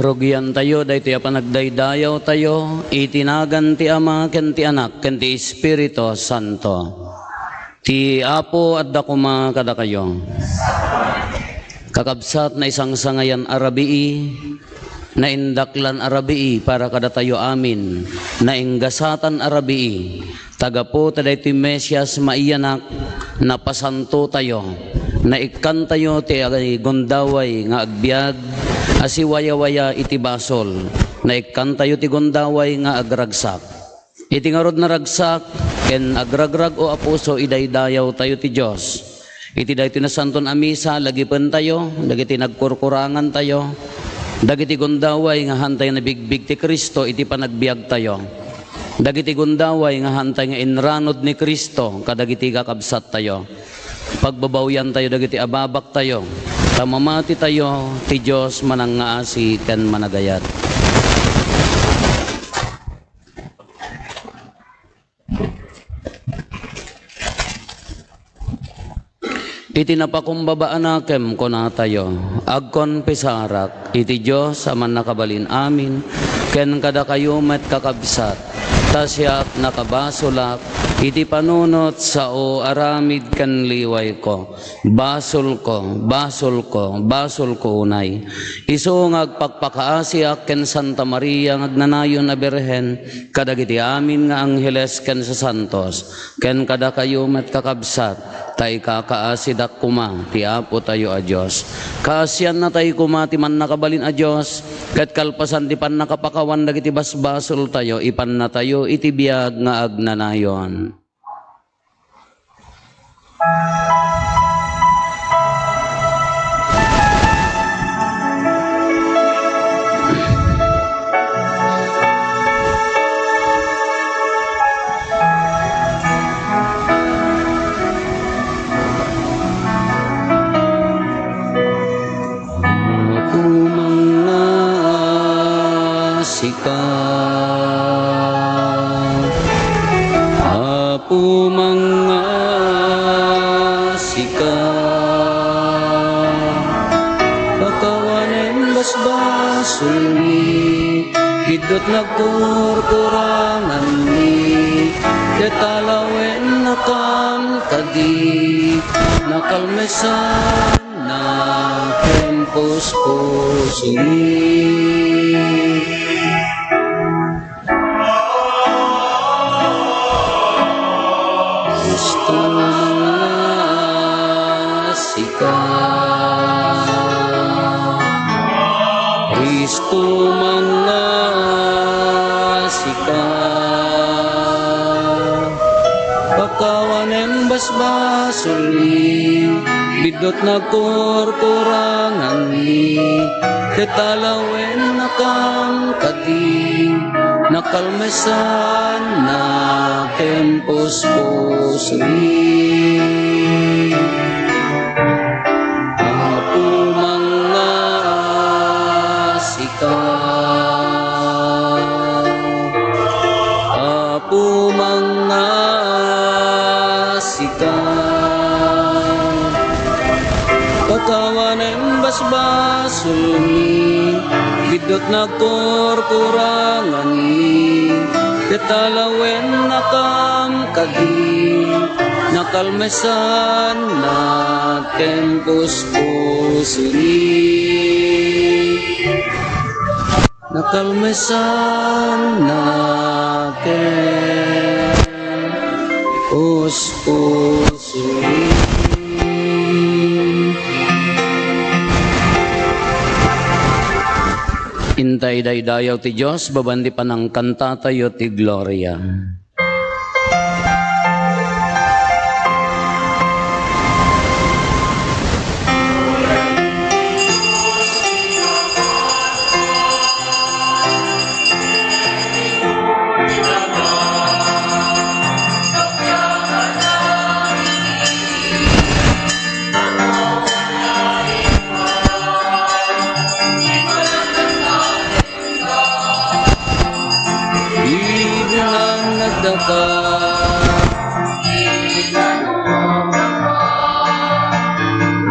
Rugyan tayo, dahi tayo panagdaydayaw tayo, itinagan ti Ama, ken ti Anak, ken ti Espiritu Santo. Ti Apo at dakuma kada kayo. Kakabsat na isang sangayan arabii, na indaklan arabii para kada tayo amin, na inggasatan arabii, tagapo taday ti Mesyas maiyanak, na pasanto tayo, na ikan tayo ti gondaway nga agbyad, asiwaya-waya iti basol, na ikan tayo ti gondaway nga agragsak. Iti ngarod na ragsak, ken agragrag o apuso idaydayaw tayo ti Diyos. Iti dahi tinasanton amisa, lagipan tayo, dagiti nagkurkurangan tayo, dagiti gondaway nga hantay na bigbig ti Kristo, iti panagbiag tayo. Dagiti gondaway nga hantay nga inranod ni Kristo, kadagiti kakabsat tayo. Pagbabawyan tayo, dagiti ababak tayo, tamamati tayo, ti Diyos manangaasi ken managayat. Iti napakumbabaan nakem kuna tayo, agkon pisarak, iti Diyos aman nakabalin amin, ken kada kayo met kakabsat, tasyak nakabasulak, iti panunot sa o aramid kan liway ko, basol ko unay. Iso ngagpakpakaasiak ken Santa Maria ngagnanayon na Birhen, kadagiti amin nga angheles ken sa santos, ken kada kayo met kakabsat, tay kakaasidak kuma, ti Apo tayo a Diyos. Kaasyan na tayo kuma, ti man nakabalin a Diyos, ket kalpasan ti pan nakapakawan dagiti basbasol tayo, ipan na tayo iti biag nga agnanayon. Apo mga sikat, pakawanen basbasul ni, hidot nagkurkurangan ni, detalawen nakam kadi, nakalmesan na tempos ni. Kristo mga sikat, pakawanem basbasol ni, bidot nagkurkurangan ni, ketalawen nakam kadi, nakalmesan na tempos ni. Apo mga sikat, pakawanen basbasol ni, bidot nagkurkurangan ni, ketalawen nakam kadi, nakalmesan na tempos ni. Nakalmesan natin uspusin. Intay daydayaw ti Diyos, babandi pa ng kanta tayo ti Gloria.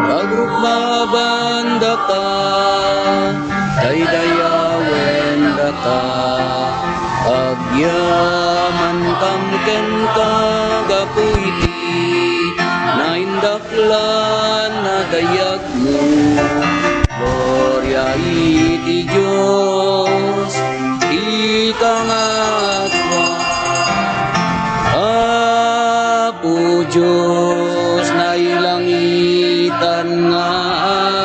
Agruk mabanda ka, daydayan yaman kamken kagapuiti, naindaklan na dayag mo. Gloria iti Diyos, ikangatwa. Apo Diyos na ilangitan nga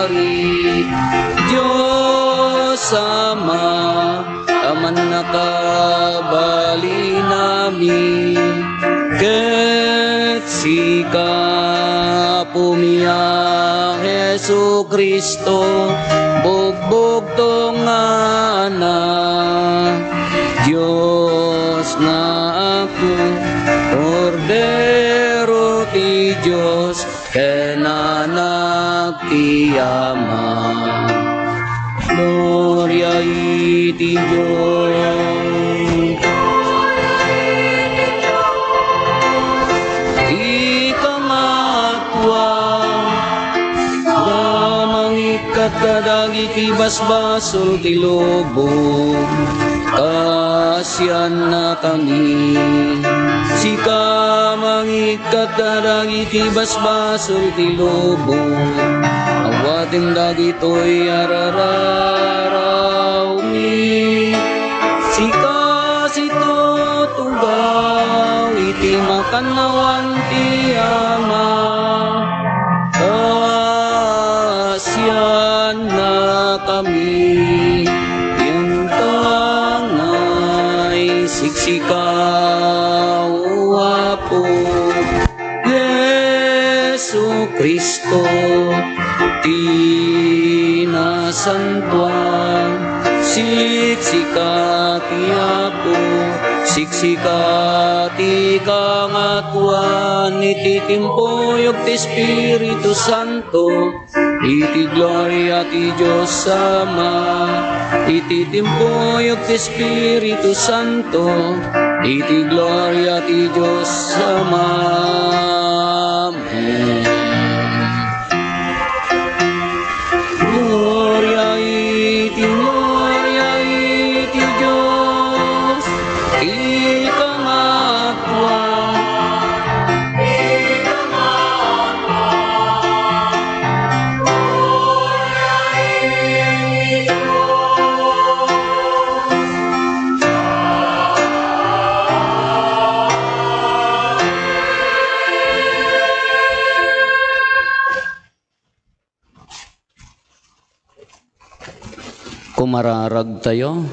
ari, Diyos Ama, aman nakabali nami, ket sika pumiya Jesu Kristo, bugbog tong anak, Diyos na ako, Kordero ti Diyos, kenanak ti Ama. Gloria iti Diyos. Ikangatwa, damang ikat kadagi kibasbasol ti lubong, kasyan na kami. Sika mangikat kadagi kibasbasol ti lubong, awating dagitoy arararaumi. Sika sito tugaw iti makanawan ti Ama, kasyan na kami. Yang tangay siksikaw apo Yesu Kristo, tinasantuan, siksika ti Apo, siksika ti kangatuan, iti timpuyog ti Espiritu Santo, iti gloria ti Diyos Ama, iti timpuyog ti Espiritu Santo, iti gloria ti Diyos Ama. Amen. Gloria iti Diyos, ikangatwa. Kumararag tayo.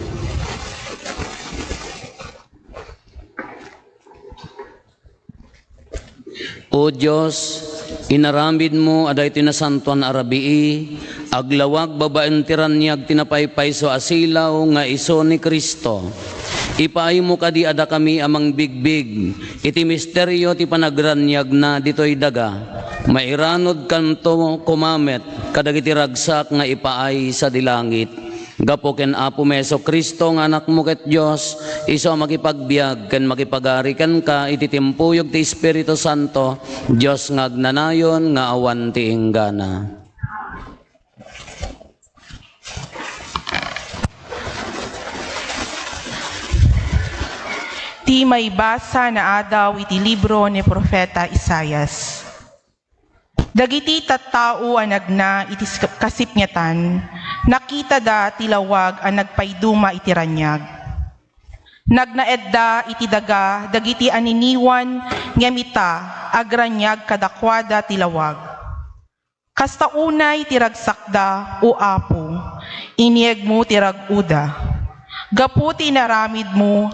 O Diyos, inaramid mo aday tinasantuan arabii, aglawag babaen tiranyag tinapaypayso asilaw nga iso ni Kristo. Ipaay mo kadi ada kami amang bigbig, iti misteryo ti panagranyag na ditoy daga, mairanod kanto kumamet, kadagiti ragsak nga ipaay sa dilangit. Gapo ken Apo Meso Kristo nga anak mo ket Dios, iso makipagbiag ken makipagari ken ka iti timpuyog ti Espiritu Santo, Dios nga agnanayon nga awan ti inggana. Ti may basa na adaw iti libro ni Propeta Isayas. Dagiti tattao ang nagna iti kasipnyatan, nakita da tilawag ang nagpayduma iti ranyag. Nagnaedda iti daga, dagiti aniniwan, ngemita, agranyag kadakwada tilawag. Kasta unay tiragsakda, o Apo, inieg mo tiraguda. Gaputi naramid mo,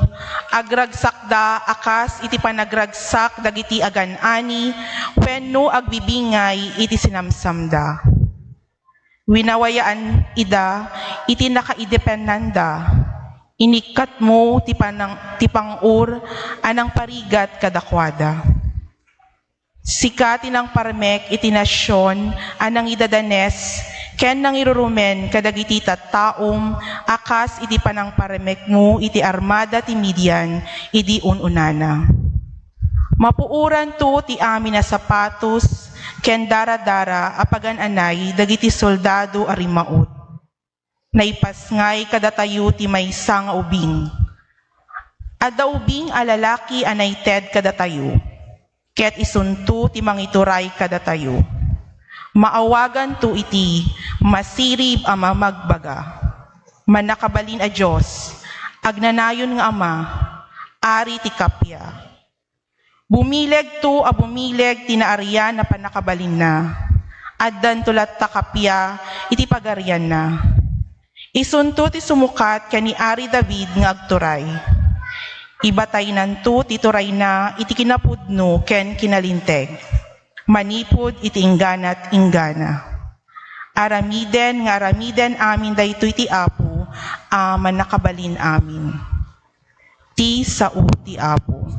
agragsakda akas iti panagragsak dagiti agan-ani, wenno agbibingay iti sinamsamda. Winawayaan ida iti nakaidependanda, inikat mo ti pangur anang parigat kadakwada. Sikati ng parmek iti nasyon anang idadanes, ken nang irurumen kadagiti tattaom akas iti panang parmek mo iti armada ti Midian idi ununana. Mapuuran to ti amin na sapatos ken dara-dara apagan anay dagiti soldado arimaot. Naipasngay kadatayo ti maysa nga ubing. Adaubing alalaki anay ted kadatayo, ket isunto ti mangituray kadatayo. Maawagan to iti masirib ama magbaga. Manakabalin a Diyos, agnanayon nga ama, ari ti kapya. Bumileg to a bumileg tinaarian na panakabalin na. Addan tulat ta kapya iti pagarian na. Isunto ti sumukat kani Ari David nga agturay. Ibatay nanto ti turay na iti kinapudno ken kinalinteg. Manipod iti ingganat inggana. Aramiden nga aramiden amin daytoy ti Apo, manakabalin amin. Ti sao ti Apo.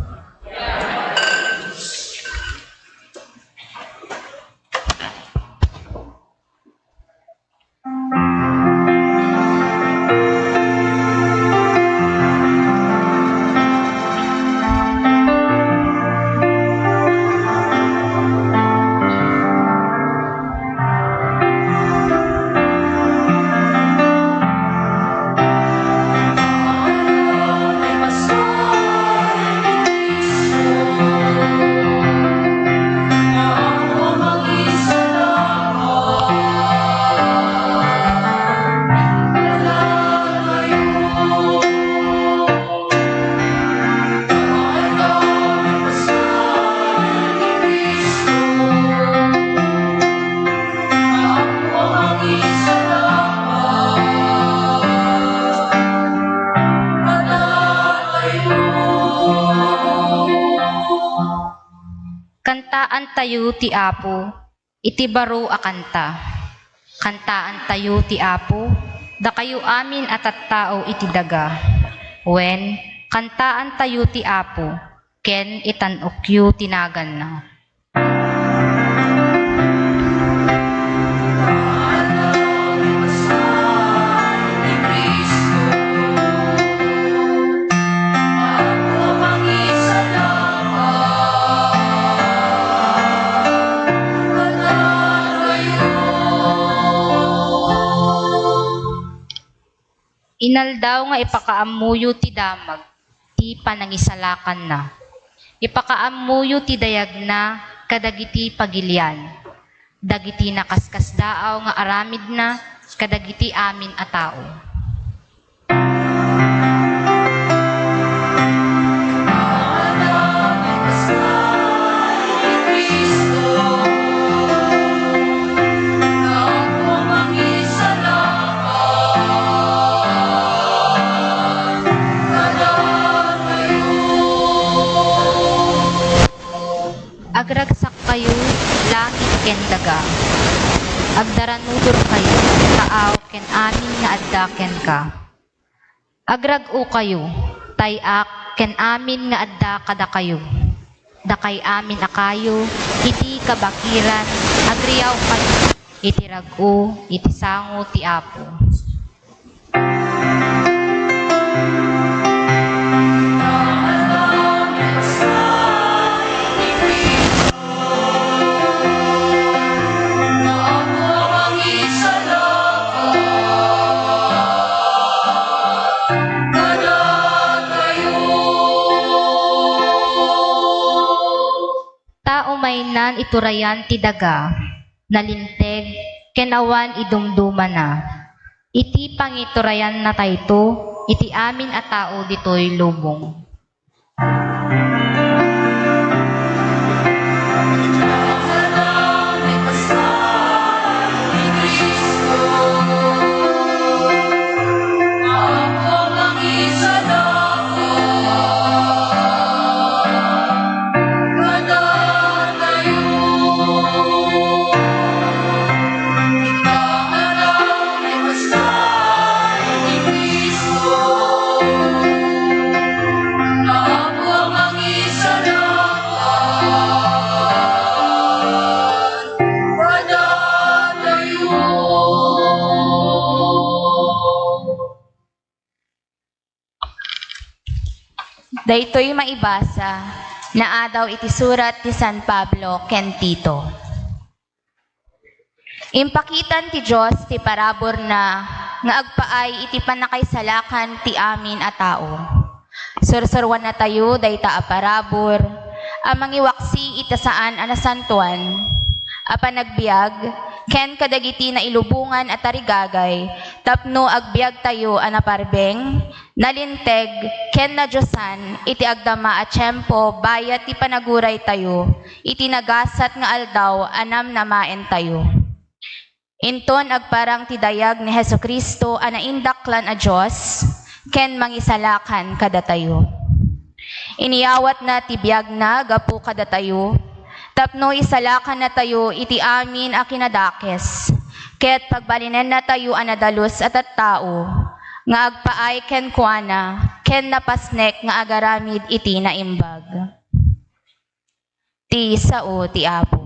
Kantaan tayo ti Apo, iti baro a kanta. Kantaan tayo ti Apo, da kayo amin at tao iti daga. Wen, kantaan tayo ti Apo, ken itanokyo tinagan na. Inaldaw nga ipakaamuyo ti damag, ti panangisalakan na. Ipakaamuyo ti dayag na, kadagiti pagilian. Dagiti nakaskas daaw nga aramid na, kadagiti amin a tao. Agragsak kayo, langit ken daga. Agdaranudor kayo, taaw ken amin nga addaken ka. Agrago kayo, tayak ken amin nga adda kada kayo. Dakay amin akayo, iti kabakiran, agriyaw kayo, iti rago, iti sango ti Apo. Mainan iturayan ti daga, nalinteg, kenawan idumduma na. Iti pangiturayan na tayto, iti amin a tao ditoy lubong. Daytoy maibasa na adaw iti surat ti San Pablo ken Tito. Impakitan ti Dios ti parabor na nga agpaay iti panakaisalakan ti amin a tao. Sursarwan na tayo, dayta aparabor. Amang iwaksi itasaan anasantuan. Apan nagbiag, ken kadagiti na ilubungan at tarigagay, tapno agbiag tayo anaparbeng, nalinteg, ken na Diyosan, iti agdama at tiyempo, bayat ti panaguray tayo, iti nagasat nga aldaw, anam namaen tayo. Inton agparang ti dayag ni Hesukristo, anaindaklan a Diyos, ken mangisalakan kada tayo. Iniyawat na ti biag na, gapu kada tayo, tapno isalakan na tayo iti amin a kinadakes. Ket pagbalinen na tayo anadalos at tao, nga agpaay ken kuana, ken napasnek nga agaramid iti naimbag. Ti sao ti Apo.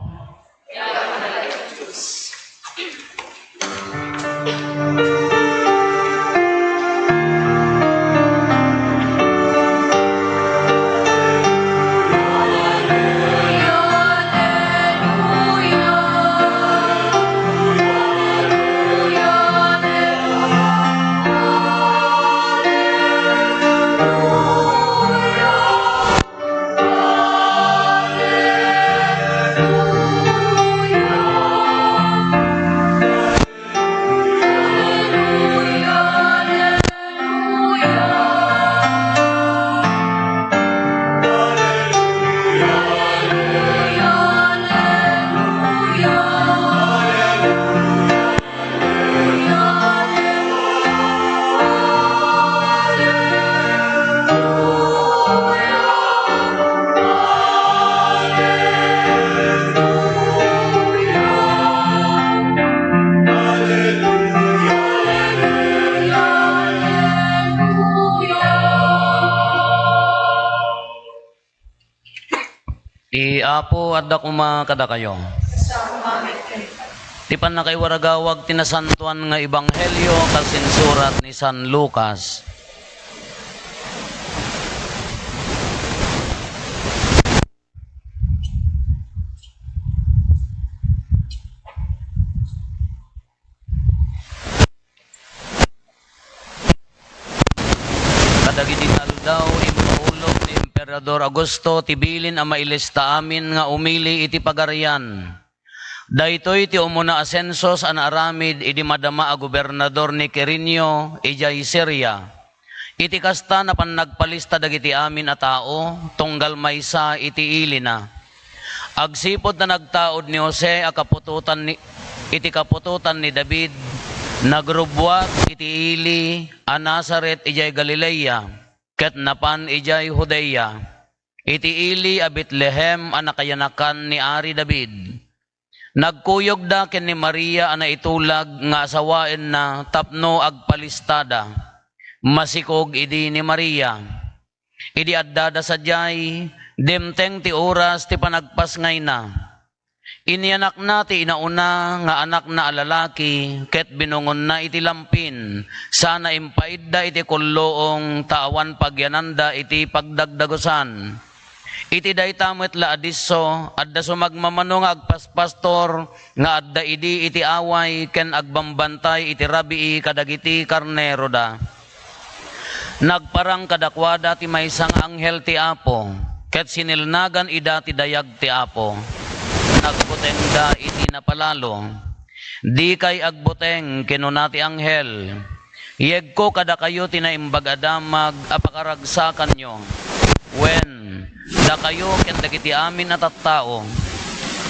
Ti Apo adda kumakada kayo. Ti panakaiwaragawag tinasantuan nga ebanghelyo kasinsurat ni San Lucas. Kadagiti aldaw ipaulog ni Emperador Augusto tibilin ang mailista amin nga umili iti pagarian. Daytoy ti umuna asensos an aramid idi madama a gobernador ni Quirino ijay Syria. Iti kasta na pan nagpalista dagiti amin a tao tunggal maysa iti ilina. Agsipod na nagtaod ni Jose iti kapututan ni David, nagrubwat iti ili a Nazaret ijay Galilea, ket napan ijay Judea. Iti ili a Bethlehem a nakayanakan ni Ari David. Nagkuyog da ken ni Maria ana itulag nga asawaen na tapno agpalistada. Masikog idi ni Maria. Idi addada sadyay, demteng ti oras ti panagpasngay na. Inianak na ti inauna nga anak na alalaki, ket binungon na iti lampin. Sana impaidda iti kulloong tawan pagyananda iti pagdagdagosan. Iti daytamet la adiso, adda sumagmamano nga agpaspastor, nga adda idi iti away, ken agbambantay iti rabii kadagiti karnero da. Nagparang kadakwada ti maysang anghel ti Apo, ket sinilnagan ida ti dayag ti Apo. Nagbuteng da iti napalalo, di kay agbuteng kinuna ti anghel. Yeg ko kada kayo tinaimbag adamag apakaragsakan nyo. When da kayo ken dagiti amin at tattao,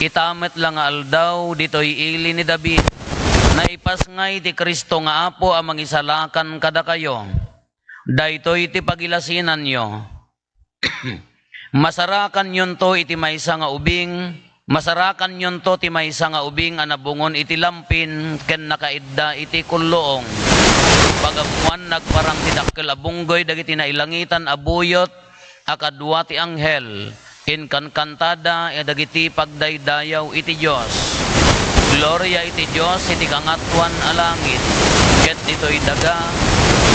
itamet lang nga aldaw ditoy ili ni David, naipasngay ti Kristo nga Apo amang isalakan kada kayo. Daytoy ti pagilasinan nyo. Masarakan yun to iti maysa nga ubing, masarakan yun to ti maysa nga ubing anabungon iti lampin, ken nakaidda iti kulloong. Pagamuan nagparang ti dakkel abunggoy dagiti nailangitan abuyot, akadwa ti anghel, inkankantada dagiti pagdaydayaw iti Dios. Gloria iti Dios iti kangatwan a langit, ket ditoy daga,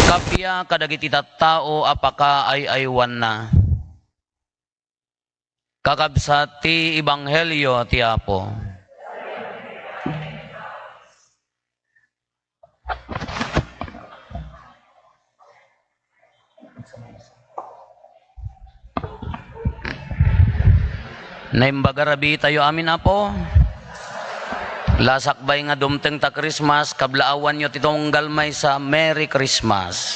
kapya kadagiti tattao apaka ay aywan na. Kakabsat ti ebanghelyo ti Apo. Naimbagarabi tayo amin apo. Lasakbay nga dumteng ta Christmas, kablaawan nyo titong galmay sa Merry Christmas.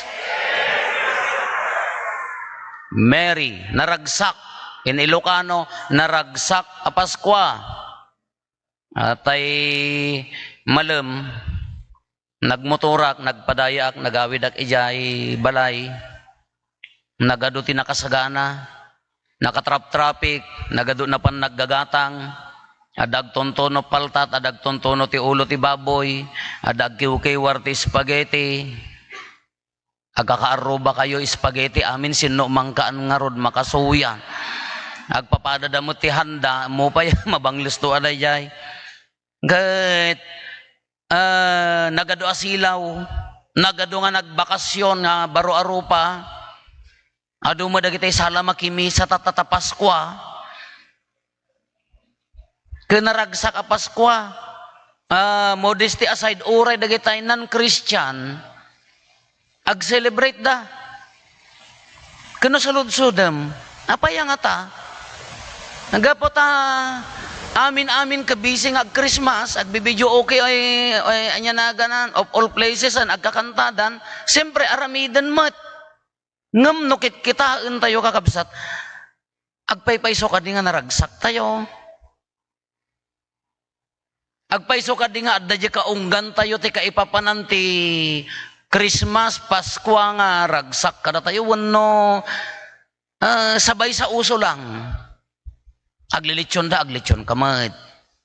Merry, naragsak. In Ilocano, naragsak a Paskwa. Atay malem, nagmotorak, nagpadayak, nagawid ak ijay balay, nagado ti nakasagana, nakatrap-traffic, nagado na pan naggagatang, adag tontono paltat, adag tontono ti ulo ti baboy, adag kiwkiwar ti spaghetti, agkakaaruba kayo spaghetti, amin sino mangkaan nga rod makasuya, agpapadada mo ti handa, mo pa yan, mabanglis to aday jay. Gayet, nagado asilaw, nagado nga nagbakasyon nga baro-aro pa, ado mo dagitay sala makimi sa tatata Paskwa, kinaragsak a Paskwa, modesty aside, uray dagitay non-Christian, ag-celebrate da, kano salud-sudam, apaya nga ta, nagapot amin kabising ag Christmas, ag bibidyo okay ay anya na ganan, of all places, an agkakantadan, siyempre aramidan mat, ngam nukit kitaan tayo kakabsat, agpaypayso ka di nga naragsak tayo, agpayso ka di nga adda di kaunggan tayo, ti kaipapanan ti Christmas, Paskwa nga ragsak kada tayo, wano, sabay sa uso lang, aglilitsyon da, aglitsyon kamat.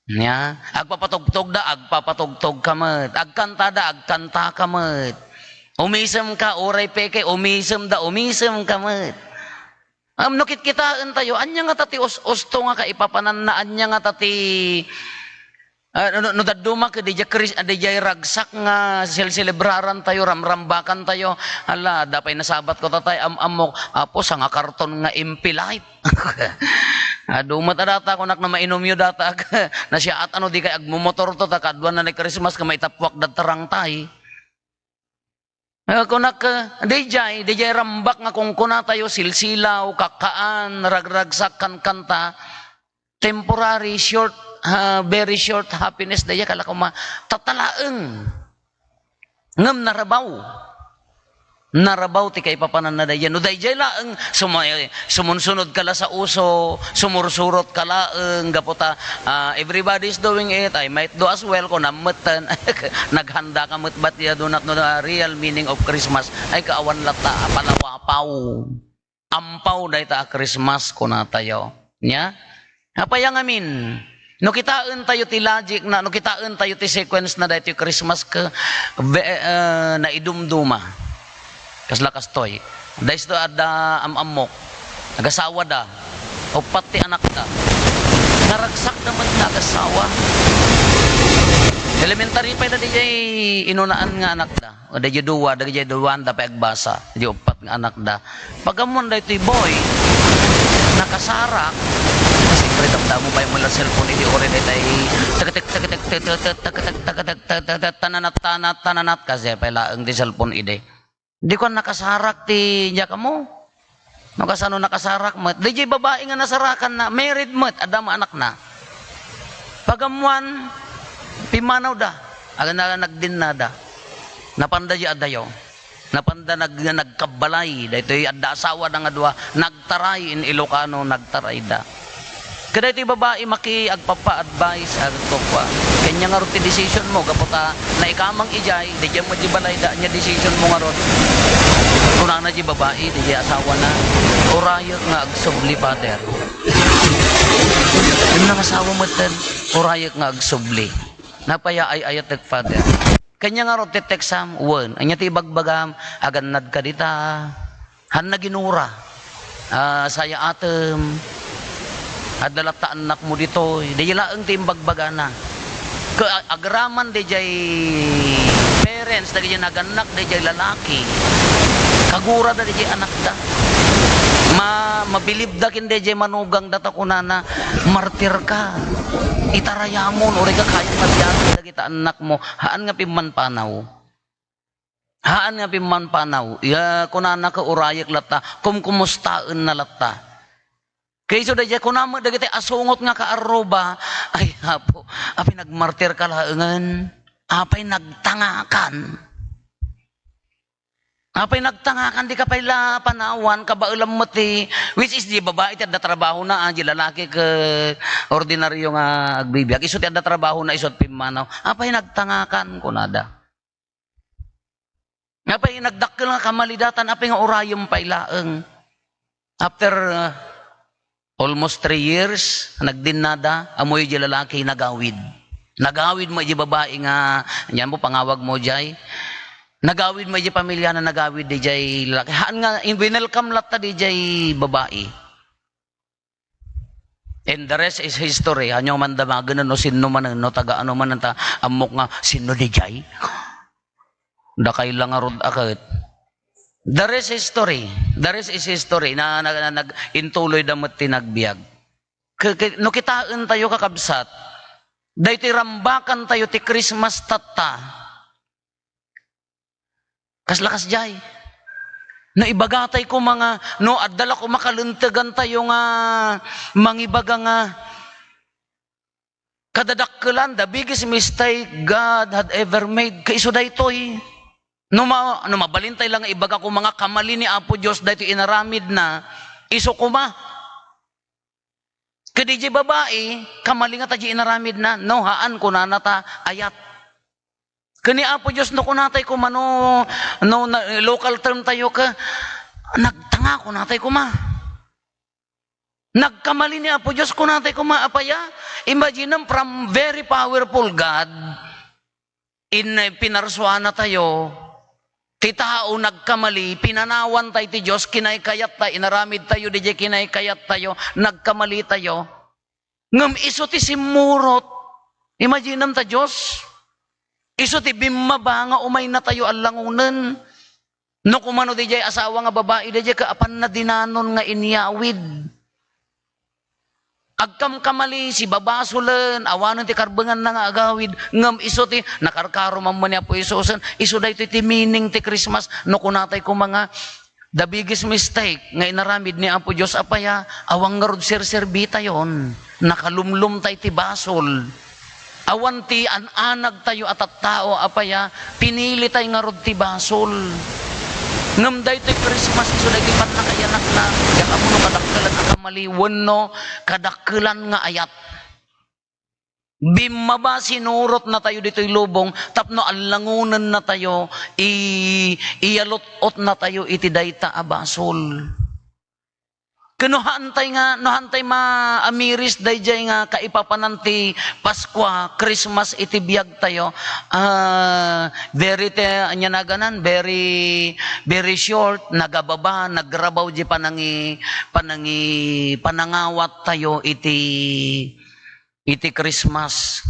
Nya, agpapatugtog da, agpapatugtog kamat. Agkanta da, agkanta kamat. Umisem ka, oray peke, umisem da, umisem kamat. Nukit kitaan tayo, anya nga tati usto nga kaipapanan na, anya nga tati no daduma ka DJ ragsak nga celebraran tayo, ramrambakan tayo, ala dapay nasabat ko tatay amok apo sa nga karton nga impilite. Dumat data ko nak na mainom yo data na siya at ano di kay agmumotor to ta kadwan na Christmas ka may tapwak dat terang tay. Kunak DJ rambak nga kung kuna tayo silsilaw kakaan ragragsak kan kanta temporary short very short happiness daya kala ko tatalaeng ngam narabaw ti kay papanan na daya no daya laeng sumunsunod kala sa uso sumursurot kalaeng gapota everybody's doing it, I might do as well ko namutan naghanda ka mutbat ya do not know the real meaning of Christmas ay kaawan lata palawapaw ampaw day ta Christmas ko na tayo nya apayang amin. No kitaan tayo ti logic na, no kitaan tayo ti sequence na dahito Christmas ka na idumduma. Kaslakas toy. Dahil ito ada amok. Nagasawa da. O pati anak da. Naragsak naman nagasawa. Elementary pa na di inunaan nga anak da. O di duwa da pa agbasa. Di upat nga anak da. Pagamon dahito boy, nakasarak, siyempre damdamo pa yung mula cellphone hindi orin ay tananat kasi pala ang di cellphone ide di ko nakasarak ti niya ka mo nakasano nakasarak mo di jay babae nga nasarakan na married mo adama anak na pagamuan pimanaw da aga na nagdin na da napanda di adayo napanda nagkabalay dahito adda asawa na nga dua nagtaray in Ilocano nagtaray da kada ito babae maki-agpapa-advise agto kwa kanya nga ron ti decision mo kapota na ikamang ijay di dyan mo di balay da niya decision mo nga ron kung na di babae di dyan asawa na orayot nga agsubli pater yung nang asawa mo ten orayot nga agsubli napaya ay ayat nagpater kanya nga ron titeksam uwan anya ti bagbagam aganad ka dita han na ginura saya atem adalata anak mo dito di laeng timbagbagana ke agraman di jay parents di jay naganak di jay lalaki kagura da di jay anak da mabilib da kin di jay manugang data kunana martir ka itarayamon uri ka kayang nabiyano da kita anak mo haan nga piman panaw ya kunana ka urayak lata kumustaen na lata Kaya so dahil kunamo dagiti asungot nga kaaruba, ay hapo, apay nagmartir ka laangan, apay nagtangakan. Apay nagtangakan, di ka pala panawan, kabaulam mo ti, which is di babae ti adda trabaho na, di lalaki ka ordinaryo nga agbibiyag. Isot ti adda trabaho na, isot pimanaw. Apay nagtangakan, kunada. Apay nagdakkel nga kamalidatan, apay nga orayom pailaeng. After almost 3 years, nagdinada, amoy di lalaki nagawid. Nagawid mo di babae nga, yan mo pangawag mo jay. Nagawid mo di pamilya na nagawid di jay lalaki. Haan nga, welcome latta di jay babae. And the rest is history. Hanyong mandamagan no, sino man no, taga ano man ta, amok nga, sino di jay? Dakay lang arod akit. The rest is history. The rest is history na intuloy damot tinagbiag. No kitaan tayo kakabsat. Dahi ti rambakan tayo ti Christmas tatta. Kaslakas jay. No ibagatay ko mga, no adala ko makaluntagan tayo nga, mangibaga nga, kadadakkelan, the biggest mistake God had ever made. Kaiso da ito eh. No mabalintay lang ibaga ko mga kamali ni Apo Diyos dahito inaramid na, iso kuma. Kadi di babae, kamali nga tayo inaramid na, no haan ko na nata ayat. Kani Apo Diyos no kunatay ko mano no local term tayo ka nagtanga ko natay ko ma. Nagkamali ni Apo Diyos kunatay ko ma apaya. Imagine from very powerful God in pinarswana tayo. Ti tao nagkamali, pinanawan tayo ti Diyos, kinaykayat tayo, inaramid tayo, di kinaykayat tayo, nagkamali tayo. Ngam iso ti simurot. Imagine ta Diyos. Iso ti bimaba nga umay na tayo alangunan. No kumano di jay asawa nga babae di jay kaapan na dinanon nga inyawid. Agkam kamali si babasulan, awanon ti karbangan na nga agawid. Ngam iso ti nakarkaro man niya po isusan. Iso da ito ti meaning ti Christmas. No kunatay ko mga the biggest mistake nga inaramid ni Apo Diyos apaya awang nga rod sir-serbita yon. Nakalumlum tay ti basol. Awan ti ananag tayo at tao apaya, pinili tayo nga rod ti basol. Ngam day ti Christmas, iso day ti panakayanak na, kaya mo no kadakkelan ang kamaliwan no, kadakkelan nga ayat. Bimaba sinurot na tayo dito'y lubong, tapno alangunan na tayo, iyalot-ot na tayo iti dayta a basol. Kano hantay maamiris dayjay nga kaipapananti Paskwa, Christmas iti biag tayo. Very short, nagababa, nagrabaw di panangawat tayo iti Christmas.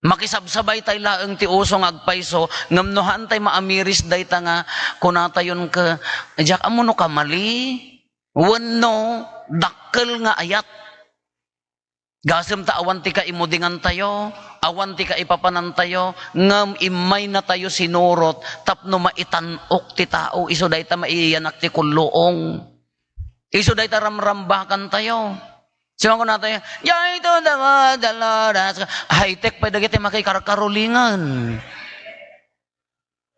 Makisabsabay tayo laeng ti usong agpaiso, ngamnohan tayo maamiris dayta nga kunatayon ka, ajak amo no kamali. Wano, dakkel nga ayat. Gasem ta awan ti ka imudingan tayo, awan ti ka ipapanan tayo, ngam imay na tayo sinurot, tapno maitanok ti tao, iso day ta maiyanak ti kulloong. Iso day ta ramrambakan tayo. Siya ko na tayo, yay to dalaras, high-tech pa dagiti makikarkarulingan.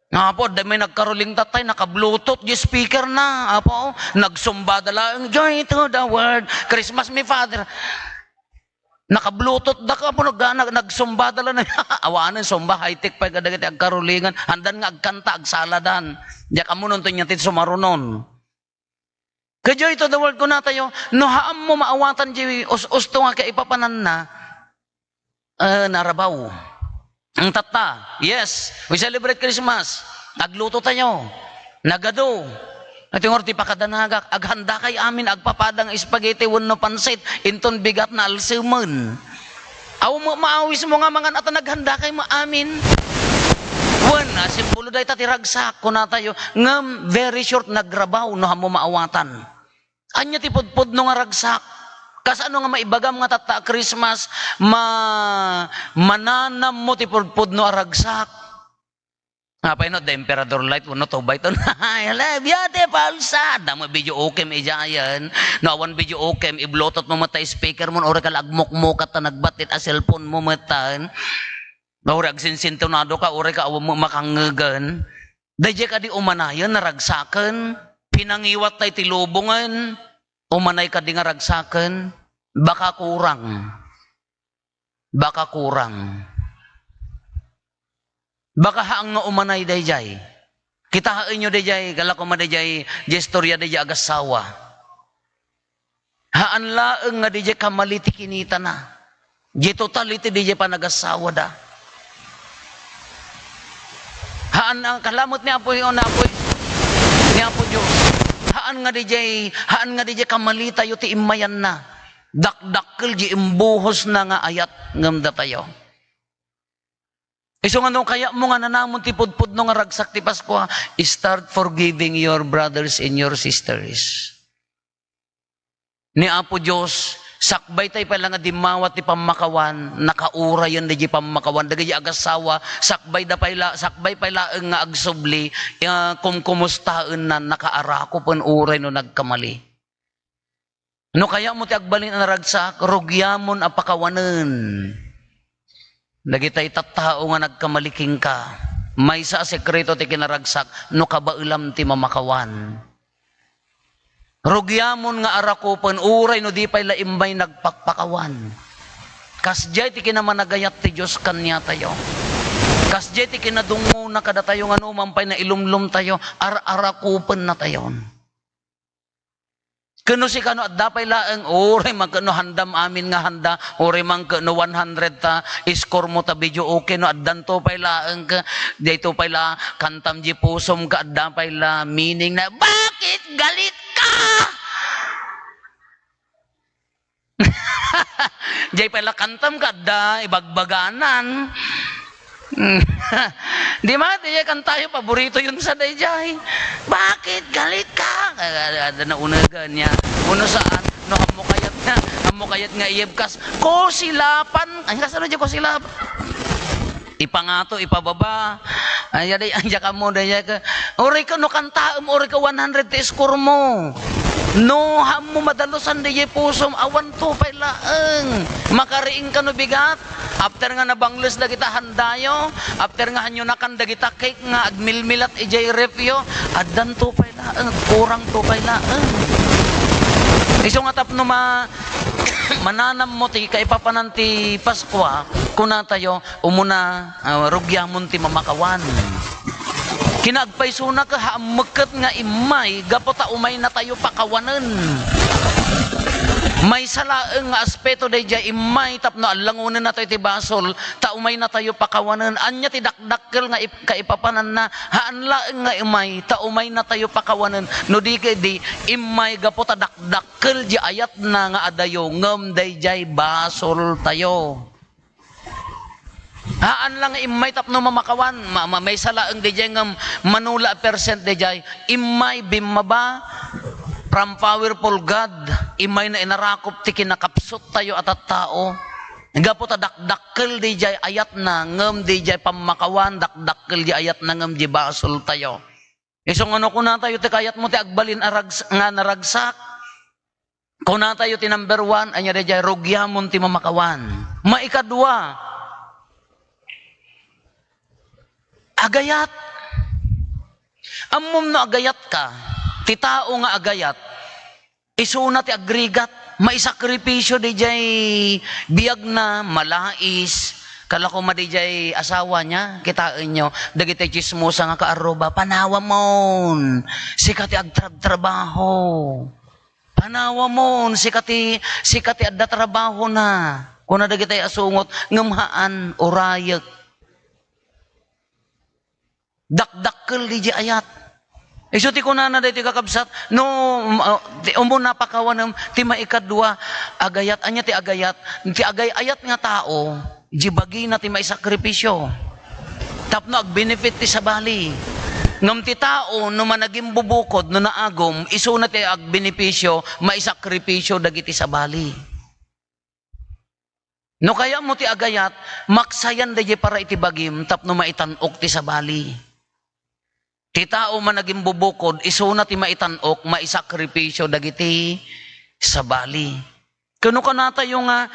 Apo, dami nagkaroling tatay, naka-bluetooth, yung speaker na. Apo, nagsumbada lang, joy to the world, Christmas me Father. Naka-bluetooth, da ka po, nagsumbada lang. Awanan, sumba, high-tech pa, kadagiti agkarolingan. Andan nga agkanta, agsaladan. Diyak amunon to nyatit sumarunon. Ka-joy to the world ko na tayo, no haam mo maawatan, usto nga kaipapanan na, narabaw. Ang tata, yes, we celebrate Christmas. Nagluto tayo, nagado. At yung orti pakadanagak, aghanda kay amin, agpapadang spaghetti, wano pansit, inton bigat na alsuman. Aw maawis mo nga mga nata naghanda kay maamin. Wana, simpulo day tatiragsak ko na tayo, ngam very short nagrabaw no hamo maawatan. Anya ti pudpud no nga ragsak. Kasano nga maibagam nga tata Christmas, mananam mo ti pudpud no aragsak. Apay no, the Emperador Light, no to bite on. Hala, biyate palsa. Damo video okay may jayan. No awan video okay, iblotot mo matay speaker mo ore ka lagmok-mokat na nagbatit a cellphone mo matan. Ore agsinsintonado ka ore ka awan mo makangegan. Dayjay ka di umanayon naragsaken, pinangiwat tay tilubungan. Umanay ka di nga ragsaken, baka kurang. Baka kurang. Baka haang nga umanay dayjay. Kita hain nyo dayjay, kala ko madayjay, gestorya dayjay agasawa. Haan laeng nga dayjay kamaliti kinita na. Di totality dayjay panagasawa da. Haan ang kalamot ni Apoy, o na Apoy, ni Apo Diyos. Haan nga dayjay kamalita yu ti imayan na. Dakdakkel di imbuhos na nga ayat ngamda tayo. Iso nga nung kaya mo nga nanamon ti pudpud nung ragsak ti Pasko, start forgiving your brothers and your sisters. Ni Apo Diyos, sakbay tayo pala nga dimawat ti pamakawan, nakaura yan di pamakawan, dagay agasawa, sakbay pala nga agsubli, kung kumustaan na nakaarako pun uray no nagkamali. No kaya mo ti agbalin ang ragsak, rugyamon apakawanen. Dagitay tattao nga nagkamaliking ka, may sa sekreto ti kinaragsak, no kabailam ti mamakawan. Rugyamon nga arakupan, uray no di pa'y laimbay nagpakpakawan. Kasjay ti kinamanagayat ti Diyos kanya tayo. Kasjay ti kinadungo na kada tayo nga numampay na ilumlum tayo, arakupan na tayo. Kano si kano at dapay laeng, ore magkano handam amin nga handa, ore mang kano 100 ta, iskor mo ta video okay no, at danto pay laeng ka, dito pay la, kantam di pusom ka, at dapay la, meaning na, bakit galit ka? Jay pay la, kantam ka, da, ibagbaganan. Di ba? Di kan tayo, paborito yun sa dayjay. Bakit galit ka? Ada na unagan niya. Uno saan? No, hamukayat nga iyebkas. Ko silapan. Ay, kasano dyan ko silapan? Ipangato, ipababa. Ay, aday, anja ka mo, daya ka. Ori ka, no kantaam, ori ka 100 te score mo. No, ham mo madalosan di pusom, awan to pay laeng. Makariing ka no bigat. After nga nabangles da kita handayo, after nga hanyo nakan da kita cake nga agmilmilat ijay refyo, adan to pay laeng, kurang to pay laeng. Iso nga tapno mananam mo ti kaipapanan ti Pasko, kuna tayo umuna rugyamon ti mamakawan. Kinagpaysuna ka haamagkat nga imay, gapota umay na tayo pakawanan. May salaeng nga aspeto dayjay imay tapno alangunan na tayo ti basol, ta umay na tayo pakawanan. Anya ti dakdakkel nga kaipapanan na, haanlaeng nga imay, ta umay na tayo pakawanan. No di kay imay gapota dakdakkel di ayat na nga adayo, ngem dayjay basol tayo. Haan lang imay tapno mamakawan, may salaeng dayjay ngam manula percent dayjay, imay bimaba from powerful God, imay na inarakop ti kinakapsot tayo at tao. Gapo ta dakdakkel dayjay ayat na ngem dayjay pamakawan, dakdakkel di ayat na ngem di basol tayo. Isong ano kuna tayo ti kayat mo ti agbalin nga naragsak. Kuna tayo ti number 1, anya dayjay rugyamon ti mamakawan. Maikadua, agayat. Ammom no agayat ka, ti tao nga agayat, isuna ti agrigat, maisakripisyo di jay biyag na malais, kala ko madijay asawa niya, kitain nyo, dagiti chismosa nga kaaroba, panawa mon, sikati agtrabaho, panawa mon, sikati adda trabaho na, kuna dagiti asungot, ngamhaan, orayek, dakdakkel di ayat. Iso ti kunana day ti kakabsat, no, umuna pakawanam, ti maikadwa, agayat, anya ti agayat, ti agay-ayat nga tao, di bagi na ti maisakripisyo. Tapno ag-benefit ti sabali. Ngam ti tao, no managing bubukod, no naagom, iso na ti ag-benepisyo, maisakripisyo dagiti sabali. No kaya mo ti agayat, maksayan day para iti bagim, tapno maitanok ti sabali. Ti tao man naging bubukod, isuna ti maitanok, maisakripisyo dagiti sa bali. Kuno ka na tayo nga,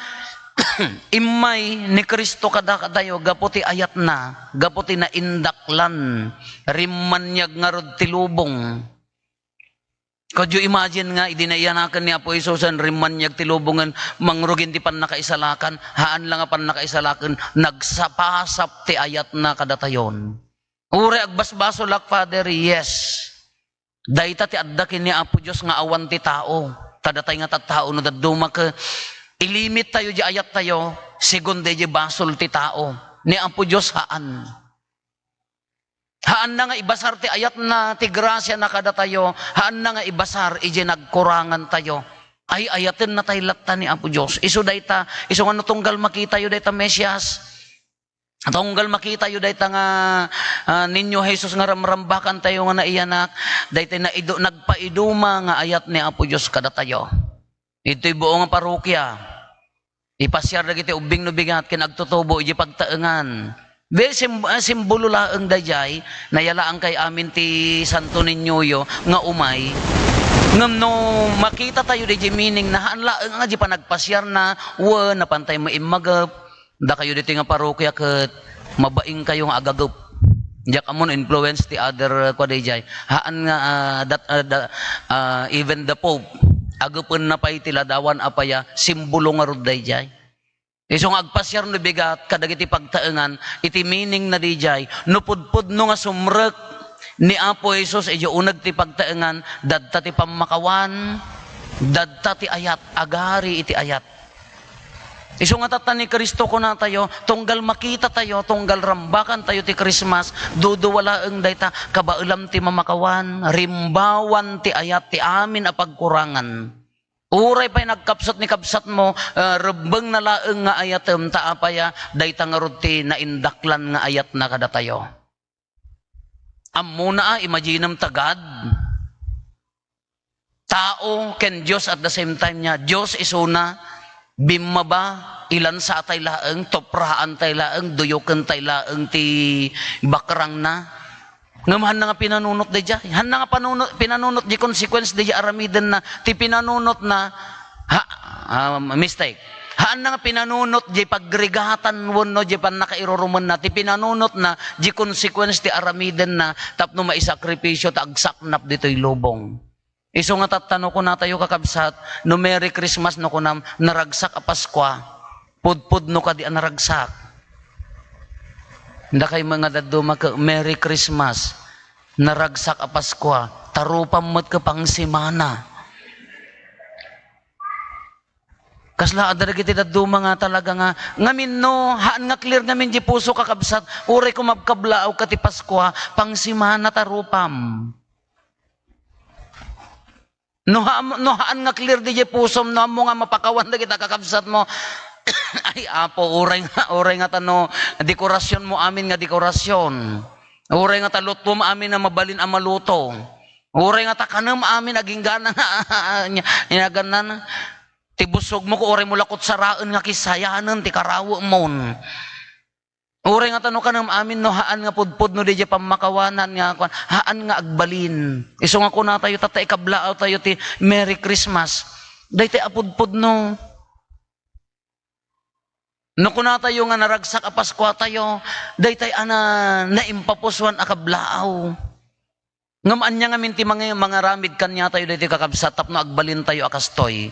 imay ni Kristo kadakadayo, gaputi ayat na, gaputi na indaklan, rimanyag nga rod tilubong. Could you imagine nga, idinayanakan ni Apo Isusan, rimanyag tilubongan, mangrugin ti pan nakaisalakan, haan lang pan nakaisalakan, nagsapasap ti ayat na kadatayon. Ure agbasbaso lak, Father, yes. Dayta ti addakin ni Apo Diyos nga awan ti tao. Tadatay nga tattao no daduma ka. Ilimit tayo di ayat tayo, segunde di basol ti tao. Ni Apo Diyos haan. Haan na nga ibasar ti ayat na ti grasya na kada tayo. Haan na nga ibasar iji nagkurangan tayo. Ay ayatin na tayo latta ni Apo Diyos. Iso dayta, iso nga tunggal makita yo dayta Mesyas. Tunggal makita yo dayta nga ninyo Jesus nga ramrambakan tayo nga naiyanak. Dayta na nagpaiduma nga ayat ni Apo Diyos kada tayo. Ito'y buong nga parokya. Ipasyar na kiti ubing no bigat kinagtutubo iji pagtaengan. Be simbolo laeng dayjay nayalaan kay amin ti Santo Niño nga umay. Ngam no makita tayo di meaning na haan laeng nga di pa nagpasyar na na pantay mo imagap. Da kayo dito nga parokya ket mabaing kayo nga agagop. Diyak amon influence ti other kwadayjay. Haan nga even the Pope agupon na pay tiladawan apaya simbolo nga rod dayjay. Iso nga agpasyar no bigat kadagiti pagtaengan iti meaning na dijay no pudpud no nga sumrek ni Apo Jesus ijo uneg ti pagtaengan dadta ti pammakawan dadta ti ayat agari iti ayat. Iso nga tatan ni Kristo ko na tayo, tunggal makita tayo, tunggal rambakan tayo ti Christmas, duduwalaeng dayta, kabailam ti mamakawan, rimbawan ti ayat ti amin a pagkurangan. Uray pa'y nagkapsat ni kapsat mo, rebeng na laeng nga ayatem taapaya, dayta nga ruti na indaklan nga ayat na kada tayo. Amuna imaginem tagad, tao ken Diyos at the same time niya, Diyos isuna, bimaba, ilan sa atay laeng, topraan tay laeng, duyuken tay laeng ti bakrang na. Ngamahan na nga pinanunot di dya. Han na nga pinanunot di consequence di aramiden na ti pinanunot na mistake. Haan na nga pinanunot di pagrigatan won no di pan nakairuruman na ti pinanunot na di consequence ti aramiden na tapno maisakripisyo ta agsaknap dito'y lubong. Iso nga tatano ko na tayo kakabsat, no Merry Christmas no kunam naragsak a Paskwa, pudpud no ka di naragsak. Nda kay mga daduma ka Merry Christmas, naragsak a Paskwa, tarupam mo't ka pang simana. Kasla adara kiti daduma nga talaga nga, ngamin no, haan nga clear ngamin di puso kakabsat, ure ko mabkablaaw ka ti Paskwa, pang simana tarupam. No haan nga clear di pusom no mo nga mapakawan da kita kakabsat mo. Ay apo uray nga tano dekorasyon mo amin nga dekorasyon. Uray nga talot mo amin na mabalin ang maluto. Uray nga takanam amin aging gana nga ganan. Tibusog mo ko uray mo lakot saraan nga kisayanan ti karawo mon. Uray nga tanong ka ng amin no haan nga pudpud no di pamakawanan nga haan nga agbalin. Iso nga kuna tayo tatay kablaaw tayo ti Merry Christmas. Day tayo apudpud no. No kuna tayo nga naragsak a Paskwa tayo, day tayo naimpapuswan a kablaaw. Ngamaan niya nga minti mga ramid kanya tayo day tayo kakabsat tapno agbalin tayo akastoy.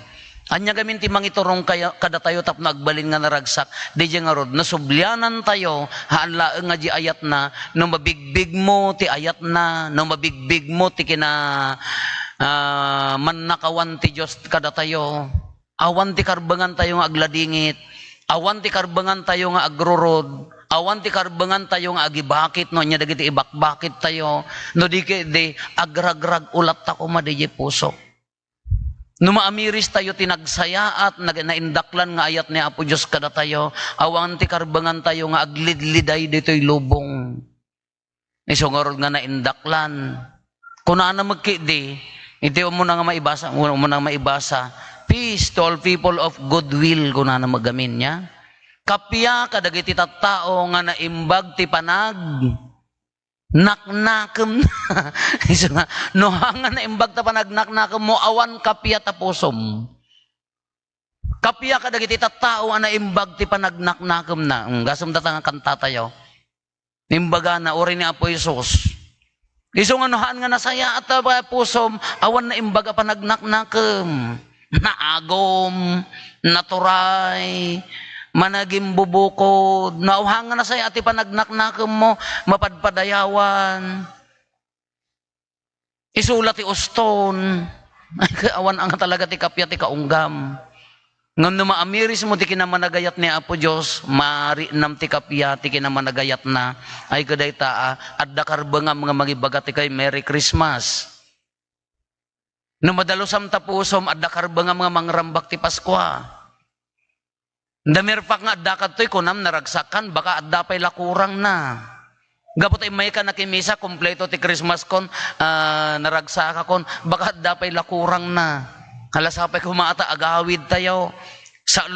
Anya gamin ti mangiturong kada tayo tap nagbalin nga naragsak di nga rod nasubyanan tayo haan laeng nga di ayat na no mabigbig mo ti ayat na no mabigbig mo ti kina mannakawan ti Dios kada tayo awan ti karbangan tayo nga agladingit awan ti karbangan tayo nga agrurod awan ti karbangan tayo nga agibakit no nya dagiti ibakbakit tayo no di agragrag ulat ta ko madi puso. No maamiris tayo tinagsayaat, naindaklan nga ayat ni Apo Diyos kada tayo, awan ti karbangan tayo nga aglidliday dito'y lubong. Isungorod nga naindaklan. Kung na magkidi, iti mo na nga maibasa, peace to all people of goodwill, kung na magamin niya. Kapya kadagiti tattao nga naimbag ti panag, Naknakem na. Iso nga, no hangan na imbag ta panagnaknakem mo, awan kapya tapusom. Kapya ka dagiti tattao na imbag ti panagnaknakem na. Gasam data nga kanta tayo. Imbaga na uri ni Apo Isus. Iso nga nohaan nga nasaya at pusom, awan na imbaga panagnaknakem. Naagom, naturay, managing bubukod, nauhangan na sa'yo ati panagnaknakem mo, mapadpadayawan, isulat ti uston, ay kaawan ang talaga ti kapya ti kaunggam. Ngam na maamiris mo ti kinamanagayat ni Apo Diyos, maari nam ti kapya ti kinamanagayat na, ay kaday taa, at dakarbangam mga magibagat ti kay Merry Christmas. No madalosam tapusom, at dakarbangam mga mangrambak ti Paskwa. Damirpak nga adda kadtoy kunam naragsakan baka adda pay lakurang na. Gapot ay may ka nakimisa kompleto ti Christmas kon naragsaka kon baka adda pay lakurang na. Halasapay kumata agawid tayo. Sa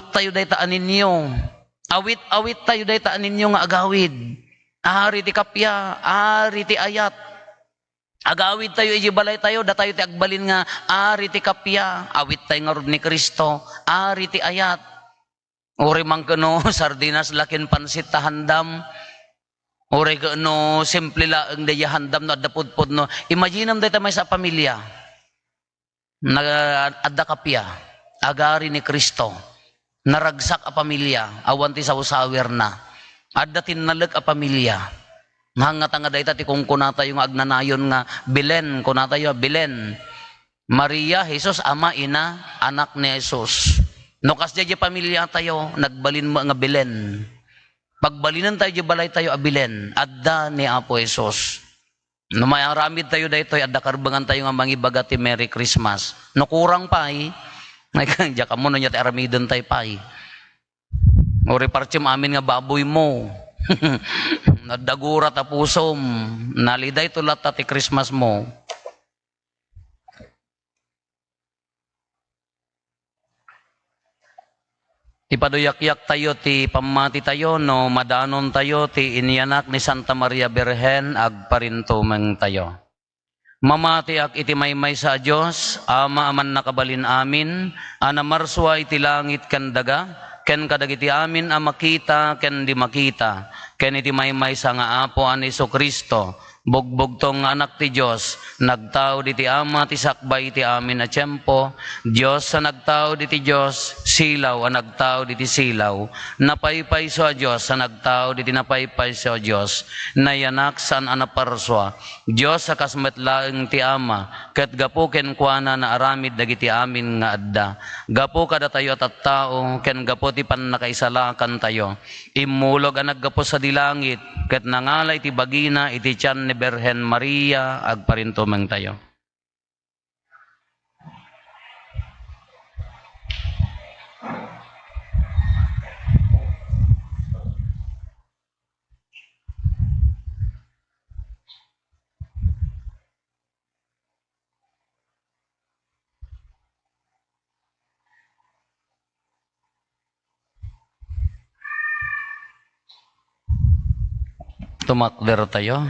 tayo dayta ninyo. Awit tayo dayta ninyo nga agawid. Ari ti kapya, ari ti ayat. Agawid tayo ijibalay tayo da tayo ti agbalin nga ari ti kapya, awit tayo nga rod ni Kristo, ari ti ayat. Uri man kano sardinas lakin pansit tahandam. Uri kano simple laeng daya handam no adda pudpud no. Imaginam dayta may sa pamilya. Adda kapya. Agari ni Kristo. Naragsak a pamilya. Awan ti sawsawer na. Adda tinnaleg a pamilya. Hangat nga dayta ti kung kunata yung agnanayon nga Belen. Kunata yung Belen. Maria, Jesus, ama, ina, anak ni Jesus. No kas dya pamilya tayo, nagbalin mo nga Belen. Pagbalinan tayo, balay tayo a Belen. Adda ni Apo Jesus. No may aramid tayo dayto, adda karbangan tayo nga mangibaga ti Merry Christmas. No kurang pa may kanya ka mo no niya ti aramidon tayo pa Uri parchim amin nga baboy mo. Nadagura ta pusom. Naliday tulat ti Christmas mo. Ti paduyak-yak tayo, ti pamati tayo, no madanon tayo, ti inianak ni Santa Maria Birhen, agparintumeng tayo. Mamati ak iti maymay sa Diyos, ama aman nakabalin amin, anamarswa iti langit ken daga, ken kadagiti amin a makita, ken di makita, ken iti maymay sa nga Apo an Jesucristo, bugbog tong anak ti Diyos, nagtao diti ama ti sakbay ti amin a tiyempo, Diyos sa nagtao diti Diyos, silaw a nagtao diti silaw, napaypay sa Diyos sa nagtao diti napaypay sa Diyos, nayanak san anaparswa, Diyos sa kasmetlaeng ti ama, ket gapu ken kuana na aramid dagiti amin nga adda, gapu kada tayo at tao, ken gapu ti pannakaisalakan tayo, imulog a naggapu sa dilangit, ket nangalay ti bagina iti tiyan ni Birhen Maria, agparintumeng tayo. Tumakder tayo.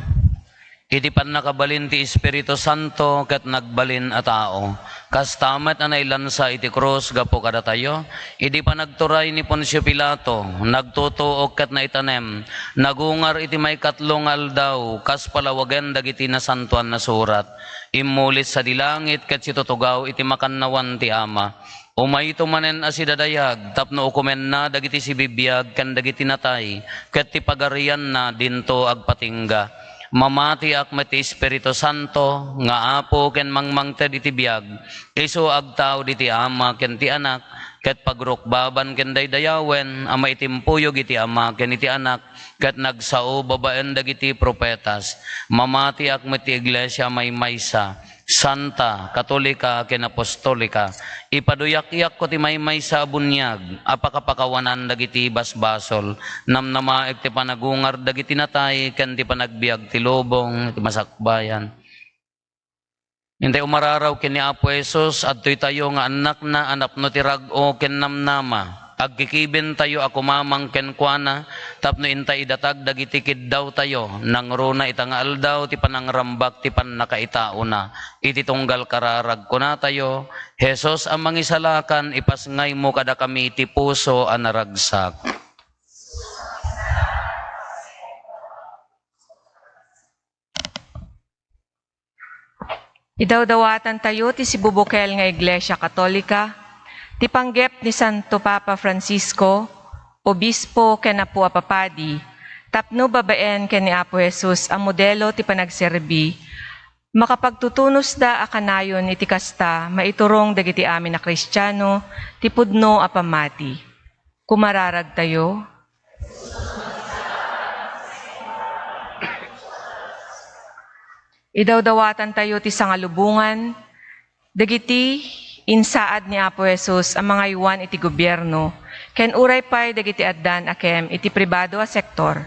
Iti pan nakabalin ti Espiritu Santo ket nagbalin a tao. Kas tamet a nailansa iti krus gapo kada tayo. Iti pa nagturay ni Poncio Pilato, nagtutuok ket naitanem, nagungar iti may katlong aldaw, kas palawagen dagiti nasantuan na surat. Imulit sa dilangit ket situtugaw iti makannawan ti Ama. Umayto manen asidadayag, tapno ukumen na dagiti sibibiyag ken dagiti natay, ket ti pagarian na dinto agpatingga. Mamati ak met Espiritu Santo, nga Apo ken mangmangted iti biag, isu agtaw diti Ama ken ti Anak, ket pagrukbaban ken daydayawen, ama itimpuyog iti Ama ken iti Anak, ket nagsao babaen dagiti propetas. Mamati ak met ti Iglesia maymaysa, Santa, Katolika, ken Apostolika, ipaduyak-yak ko ti maymay sa bunyag, apakapakawanan dagiti basbasol, namnamaek ti panagungar dagiti natay, ken ti panagbiag ti lubong, ti masakbayan. Hintay umararaw ken ni Apo Jesus, adtoy tayo nga anak na anapno ti rag-o ken namnama, Agkikibin tayo ako mamang kenkwana, tapno intay idatag dagitikid daw tayo, nang runa itangal daw, ti panangrambak, ti pan nakaitauna, iti tunggal kararag ko na tayo, Jesus ang mangisalakan, ipasngay mo kada kami ti puso anaragsak. Idawdawatan tayo ti sibubukel nga Iglesia Katolika, ti panggep ni Santo Papa Francisco, Obispo ken Apo Apapadi, tapno babaen ken ni Apo Jesus ang modelo ti panagserbi, makapagtutunos da akanayon iti kasta maiturong dagiti amin na Kristiyano, ti pudno a pamati. Kumararag tayo. Idawdawatan tayo ti sangalubungan, dagiti insaad ni Apo Jesus ang mga iwan iti gobyerno, ken uray pay dagiti addan akem iti pribado a sektor,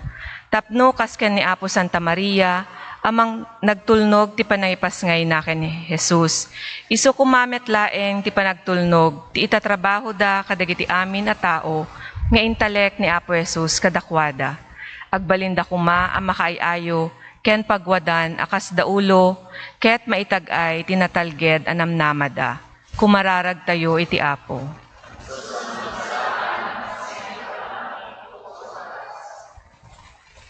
tapno kas ken ni Apo Santa Maria, amang nagtulnog ti panaypas ngay na ken ni Jesus. Isu kumamet laeng ti panagtulnog, ti itatrabaho da kadagiti amin a tao, nga intalek ni Apo Jesus kadakwada. Agbalinda kuma ang makaayayo, ken pagwadan akas daulo, ket maitag-ay tinatalged anamnamada. Kumararag tayo iti Apo.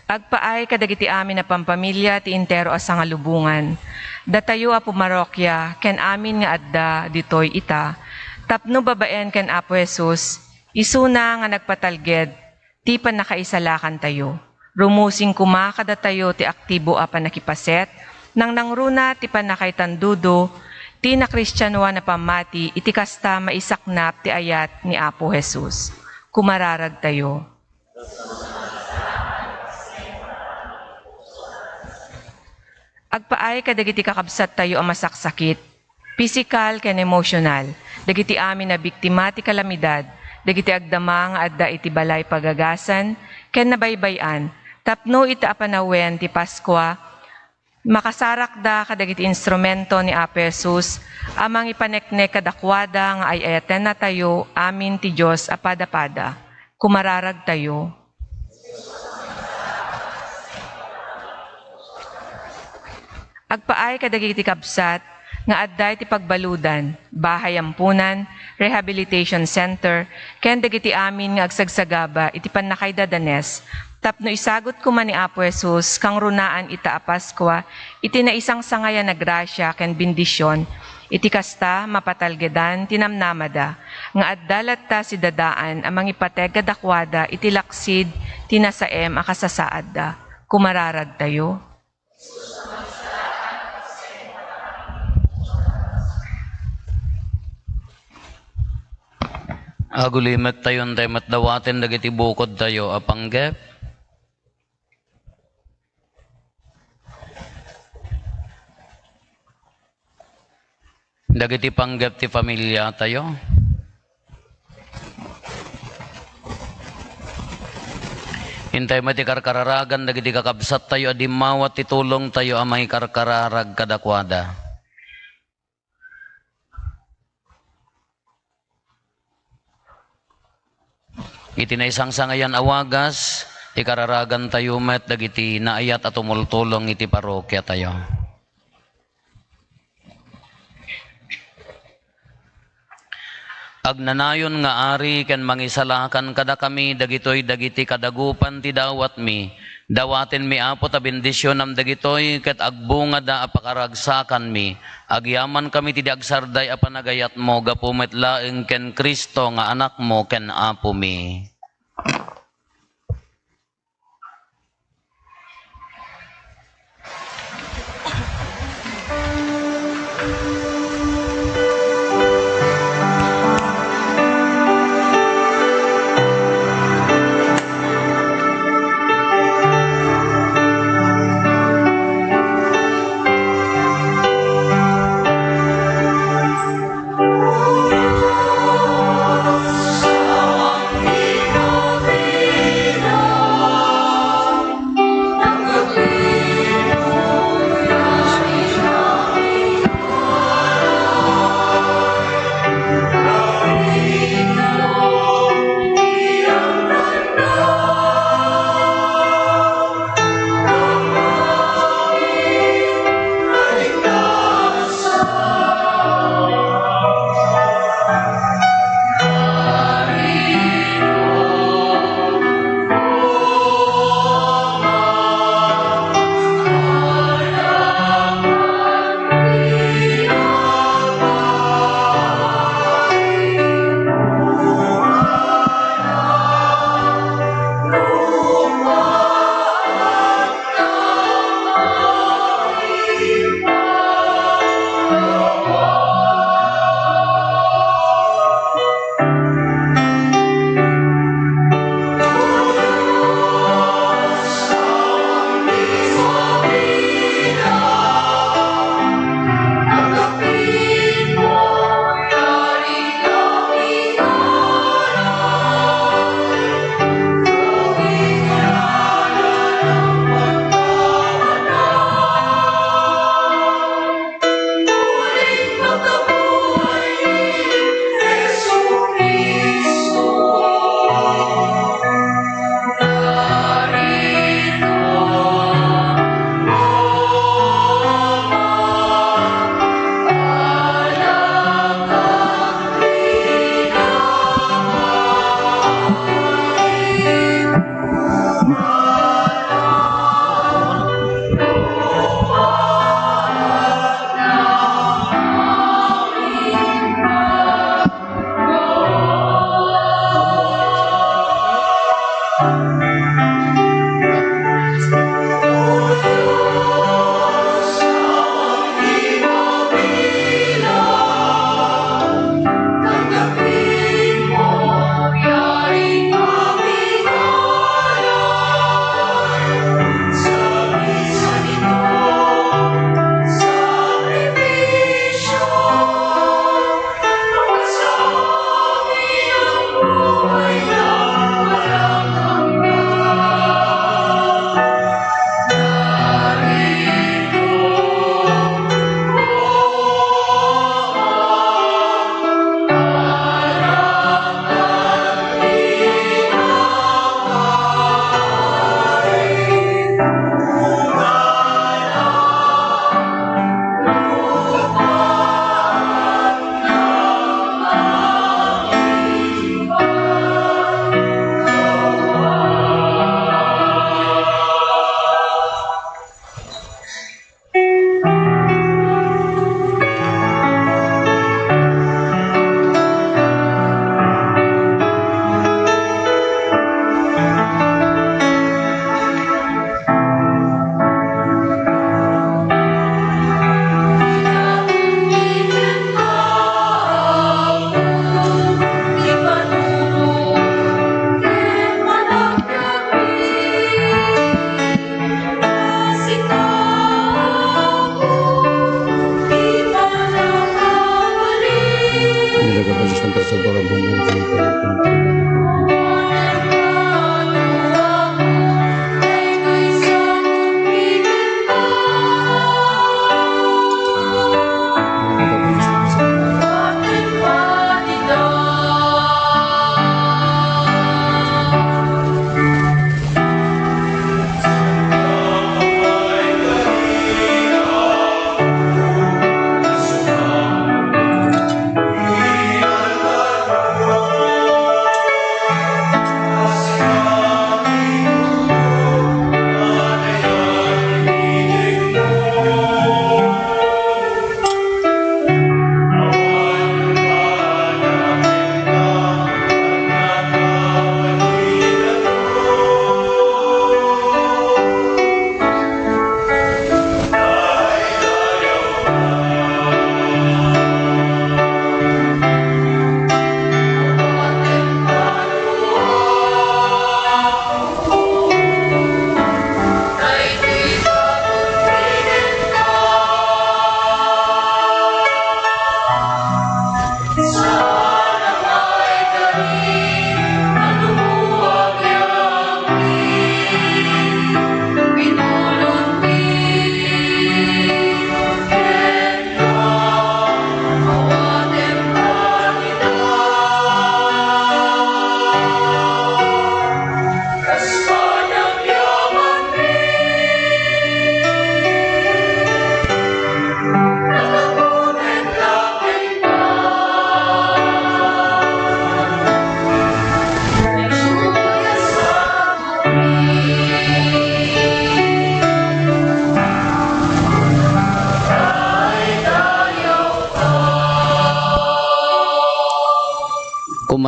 Agpaay kadagiti amin na pampamilya ti intero a sangalubungan. Datayo a pumarokya ken amin nga adda ditoy ita. Tapno babaen ken Apo Jesus, isuna nga nagpatalged, ti panakaisalakan tayo. Rumusing kuma kada tayo ti aktibo a panakipaset, nang nangruna ti panakaitandudo, ti na Kristiyanoa na pamati, iti kasta maisaknap ti ayat ni Apo Jesus. Kumararag tayo. Agpaay kadagiti kakabsat tayo ang masaksakit, physical ken emotional, dagiti amin na biktima ti kalamidad, dagiti agdama nga adda iti balay pagagasan, ken nabaybayan, tapno iti apanawen ti Paskwa, makasarak da kadagiti instrumento ni Apo Jesus, amang ipaneknek kadakwada nga ay ayaten na tayo, amin ti Diyos apada-pada. Kumararag tayo. Agpaay kadagiti kabsat, nga adday ti pagbaludan, bahay ampunan, rehabilitation center, ken dagiti amin nga agsagsagaba, iti panakaydadanes, tapno isagot kuma ni Apo Jesus, kang runaan ita a Paskwa, iti na isang sangaya na grasya ken bendisyon, iti kasta mapatalgedan tinamnamada, nga addalat ta si dadaan amang ipateg kadakwada, iti laksid tinasaem akasasaad da. Kumararag tayo. Agulimet tayo tayo matdawatin dagiti bukod tayo apanggep. Dagiti panggep ti pamilya tayo. Hintay mo ti karkararagan dagiti kakabsat tayo adimawat ti tulong tayo amay karkararag kadakwada. Iti na isang sangayan awagas, ikararagan tayo met dagiti naayat at tumultulong iti parokya tayo. Agnanayon nga ari ken mangisalakan kada kami dagitoy dagiti kadagupan ti dawat mi. Dawaten mi Apo ta bendisyon am dagitoy ket agbunga da apakaragsakan mi. Agyaman kami ti agsarday a panagayat mo gapu met laeng ken Kristo nga anak mo ken Apo mi.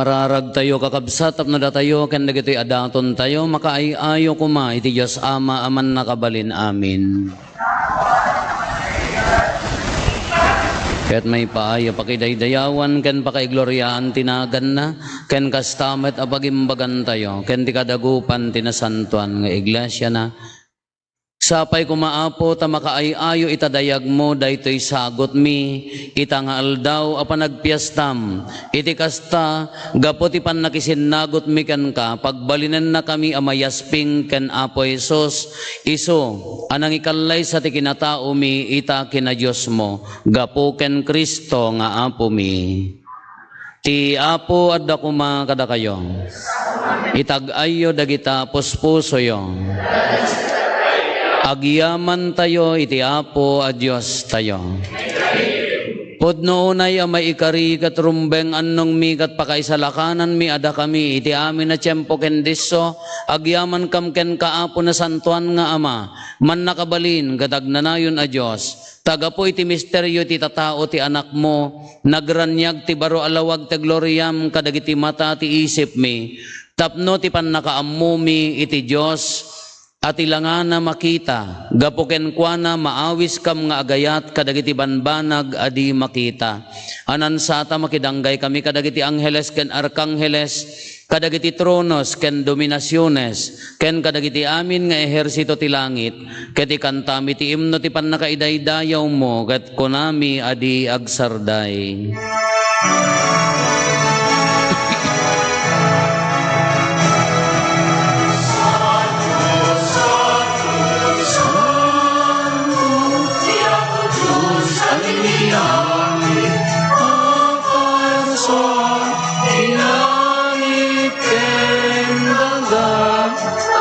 mararag tayo kakabsat na datayo ken dagitoy adaton tayo makaayo kuma iti Dios Ama aman nakabalin amin. Kaya't may paayo pakidaydayawan ken pakaigloriaan tinagan na ken kastamet apagimbagan tayo ken ti kadagupan tinasantuan nga iglesia na sapay kumaapo ta makaayo itadayag mo daytoy sagot mi ita nga aldaw a panagpiastam iti kasta gapo ti pannakisinagot mi ken ka pagbalinan na kami amayasping ken Apo Jesus iso anang ikallay sa ti kinatao mi ita kina Dios mo gapo ken Kristo nga Apo mi. Ti Apo adda kuma kada kayo itag-ayo dagita puspusoyo agyaman tayo iti Apo a Dios tayo. Pudno unay may ikari kat rumbeng annong mi kat pakaisalakanan mi ada kami iti amin na tiyempo ken disso agyaman kam ken kaapo na santuan nga Ama man nakabalin gadagnanayon a Dios tagapo iti misteryo ti tatao ti anak mo nagranyag ti baro alawag ti gloriam kadagiti mata ti isip mi tapno ti pannakaammo mi iti Dios at ilangan na makita, gapuken kwa na maawis kam nga agayat kadagiti banbanag adi makita. Anansata makidanggay kami kadagiti angheles ken arkangheles, kadagiti tronos ken dominasyones, ken kadagiti amin nga ehersito ti langit, ket ikantami ti imno ti pannakaidaydayaw mo, ket konami adi agsarday.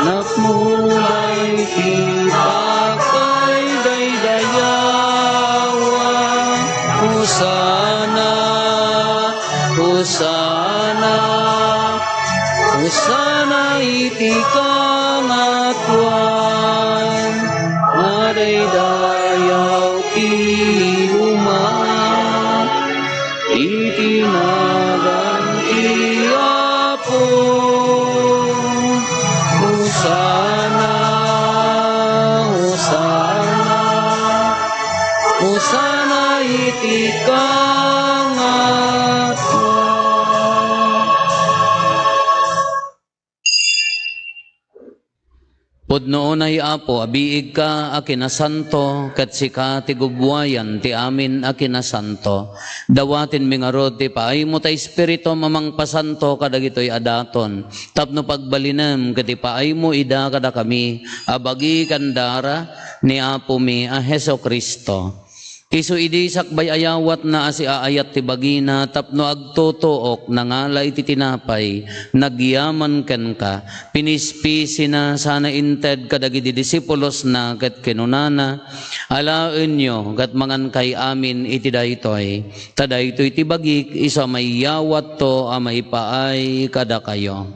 Nakmulay tipakay daydayawan Husana, Husana, Husana iti kangatuan Madaydayaw ti umat iti nagan ti Apo Hosana, Hosana, Hosana iti kangatuan. Pudno unay Apo, abiig ka akinasanto, kat sika ti gubwayan ti amin akinasanto. Dawatin mingarod ti paay mo ta espiritu mamang pasanto kadagitoy adaton. Tapno pagbalinem kat ti paay mo ida kada kami, abagi kandara ni Apo mi a Heso Kristo. Isu idi sakbay ayawat na asi aayat ti bagina tapno agtutuok nangalay ti tinapay nagyaman ken ka pinispisi na sana inted kadagiti disipulos na ket kinunana alaen nyo ket mangan kay amin iti daytoy tadaytoy ti bagik isa mayawat to a maipaay kada kayo.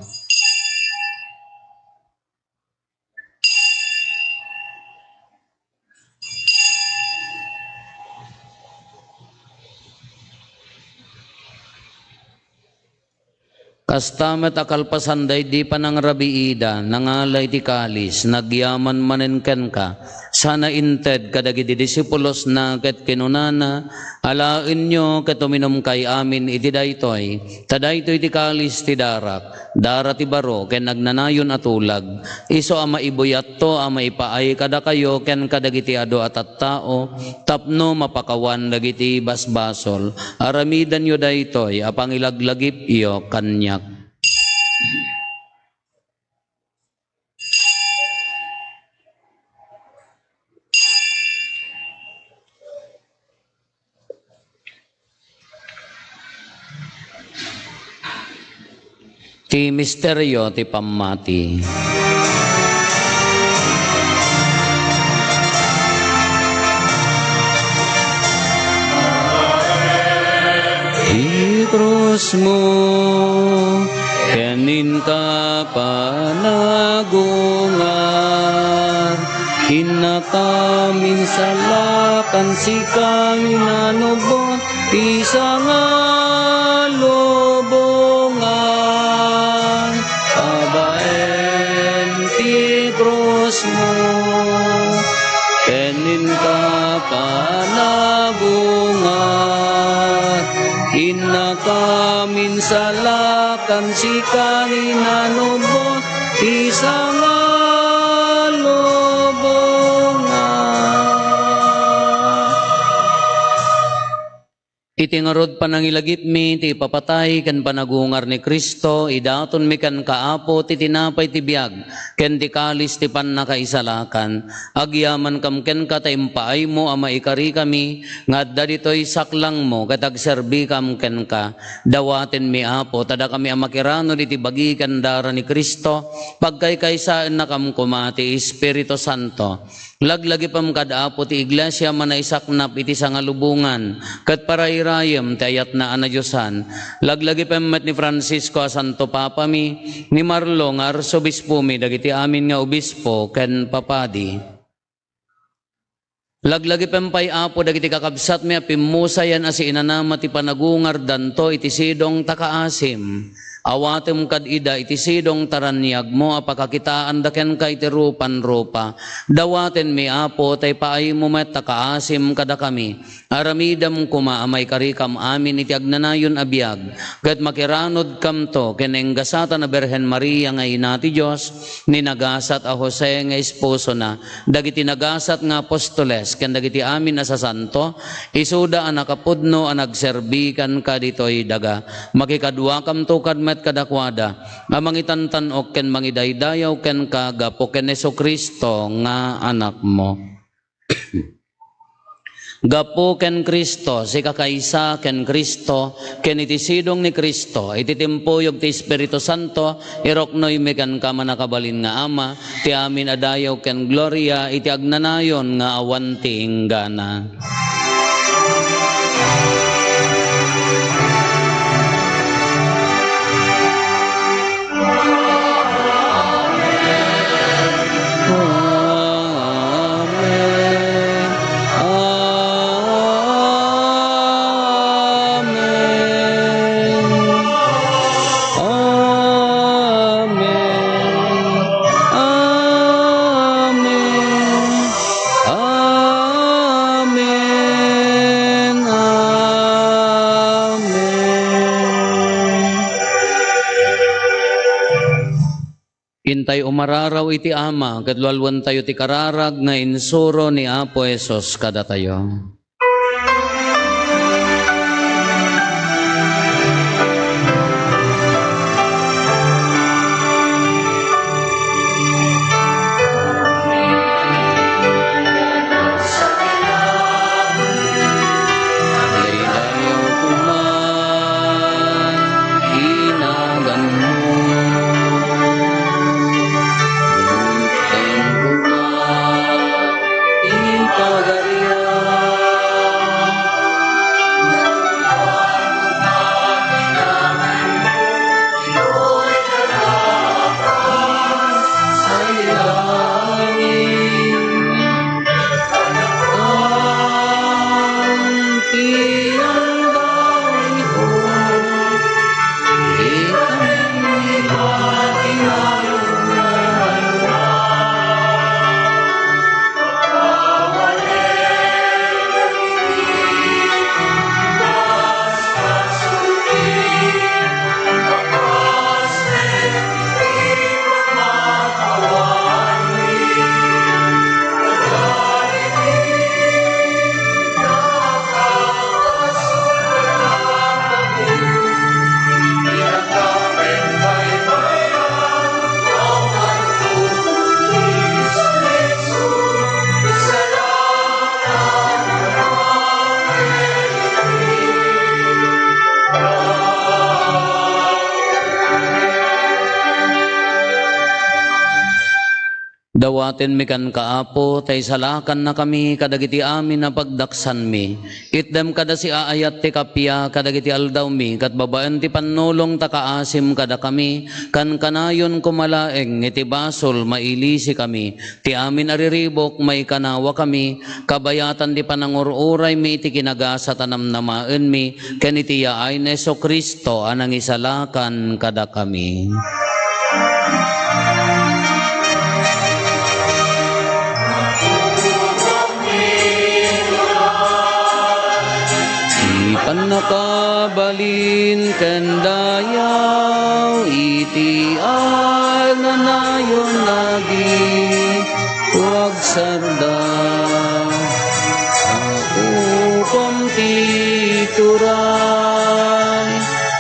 Kastamet akalpasanday di panangrabiida, nangalay ti kalis, nagyaman manenken ka, sana inted kadagiti disipulos na ket kinunana, alaen nyo ket uminom kay amin iti daytoy, tadaytoy ti kalis ti darak, dara ti baro, ken nagnanayon atulag, iso ama ibuyat to, ama ipaay kada kayo, ken kadagiti ado at tao, tapno mapakawan dagiti basbasol, aramidan yo daytoy, apang ilaglagip iyo kanyak. Ti misteryo ti pamati. Ti krus mo kenin ka panagungar kinakamin salakan si kami nanubot ti nga lubongan Balin ka panabungat, inakamin salakan si kanina nubot, isang itingarod panangilagip mi, ti papatay kan panagungar ni Kristo, idaton mi kan kaapo, ti tinapay ti biyag, ken ti kalis ti pan nakaisalakan. Agyaman kam ken ka taimpaay mo, ama ikari kami, ngadda dito'y saklang mo, katagserbi kam ken ka. Dawaten mi apo, tada kami amakirano di ti bagi kandara ni Kristo, pagkaykaysaan na kam kumati, Espiritu Santo. Laglagi pam kadapo ti iglesia manaisaknap iti sangalubungan, kat parairayam ti ayat na anadyosan. Laglagi pam met ni Francisco a Santo Papa mi, ni Marlo nga arsobispo mi, dagiti amin nga obispo, ken papadi. Laglagi pempay apo dagiti kakabsat mi apimusayan asi inanama ti panagungar danto iti sidong takaasim. Awatem kad ida iti sidong taranyag mo apakakitaan daken ka iti rupan-rupa. Dawaten mi apo tay paay mo met takaasim kada kami. Aramidam kuma amay karikam amin iti agnanayon abiyag. Kat makiranod kam to kenenggasata na Berhen Maria nga ina ti Diyos, ni nagasat a Jose nga esposo na, dagiti nagasat nga apostoles, ken dagiti amin na sa santo, isuda ang nakapudno ang nagserbikan ka dito'y daga. Makikadwa kam to kadmet kadakwada, amang itantanok ken mangidaydayaw ken kagapo ken Jesu-Kristo nga anak mo. Gapo ken Kristo, si kakaisa ken Kristo, ken iti sidong ni Kristo, iti timpuyog ti Espiritu Santo, iroknoy mi ken ka manakabalin nga Ama, ti amin adayaw ken gloria, iti agnanayon nga awan ti inggana. Intay umararaw iti Ama, kadlualwan tayo ti kararag nga insuro ni Apo Esos kada tayo. Dawaten mi kan kaapo, tay salakan na kami kadagiti amin na pagdaksan mi. Itdem kada si aayat ti kapya kadagiti aldaw mi, kat babaan ti panulong takaasim kada kami, kan kanayon kumalaeng iti basol mailisi kami. Ti amin ariribok may kanawa kami, kabayatan di panangururay mi iti kinagasa tanamnamaen mi, ken iti yaay na Jesu-Kristo anang isalakan kada kami. nakabalin kandayaw iti agnanayon lagi huwag sarda upam ti turay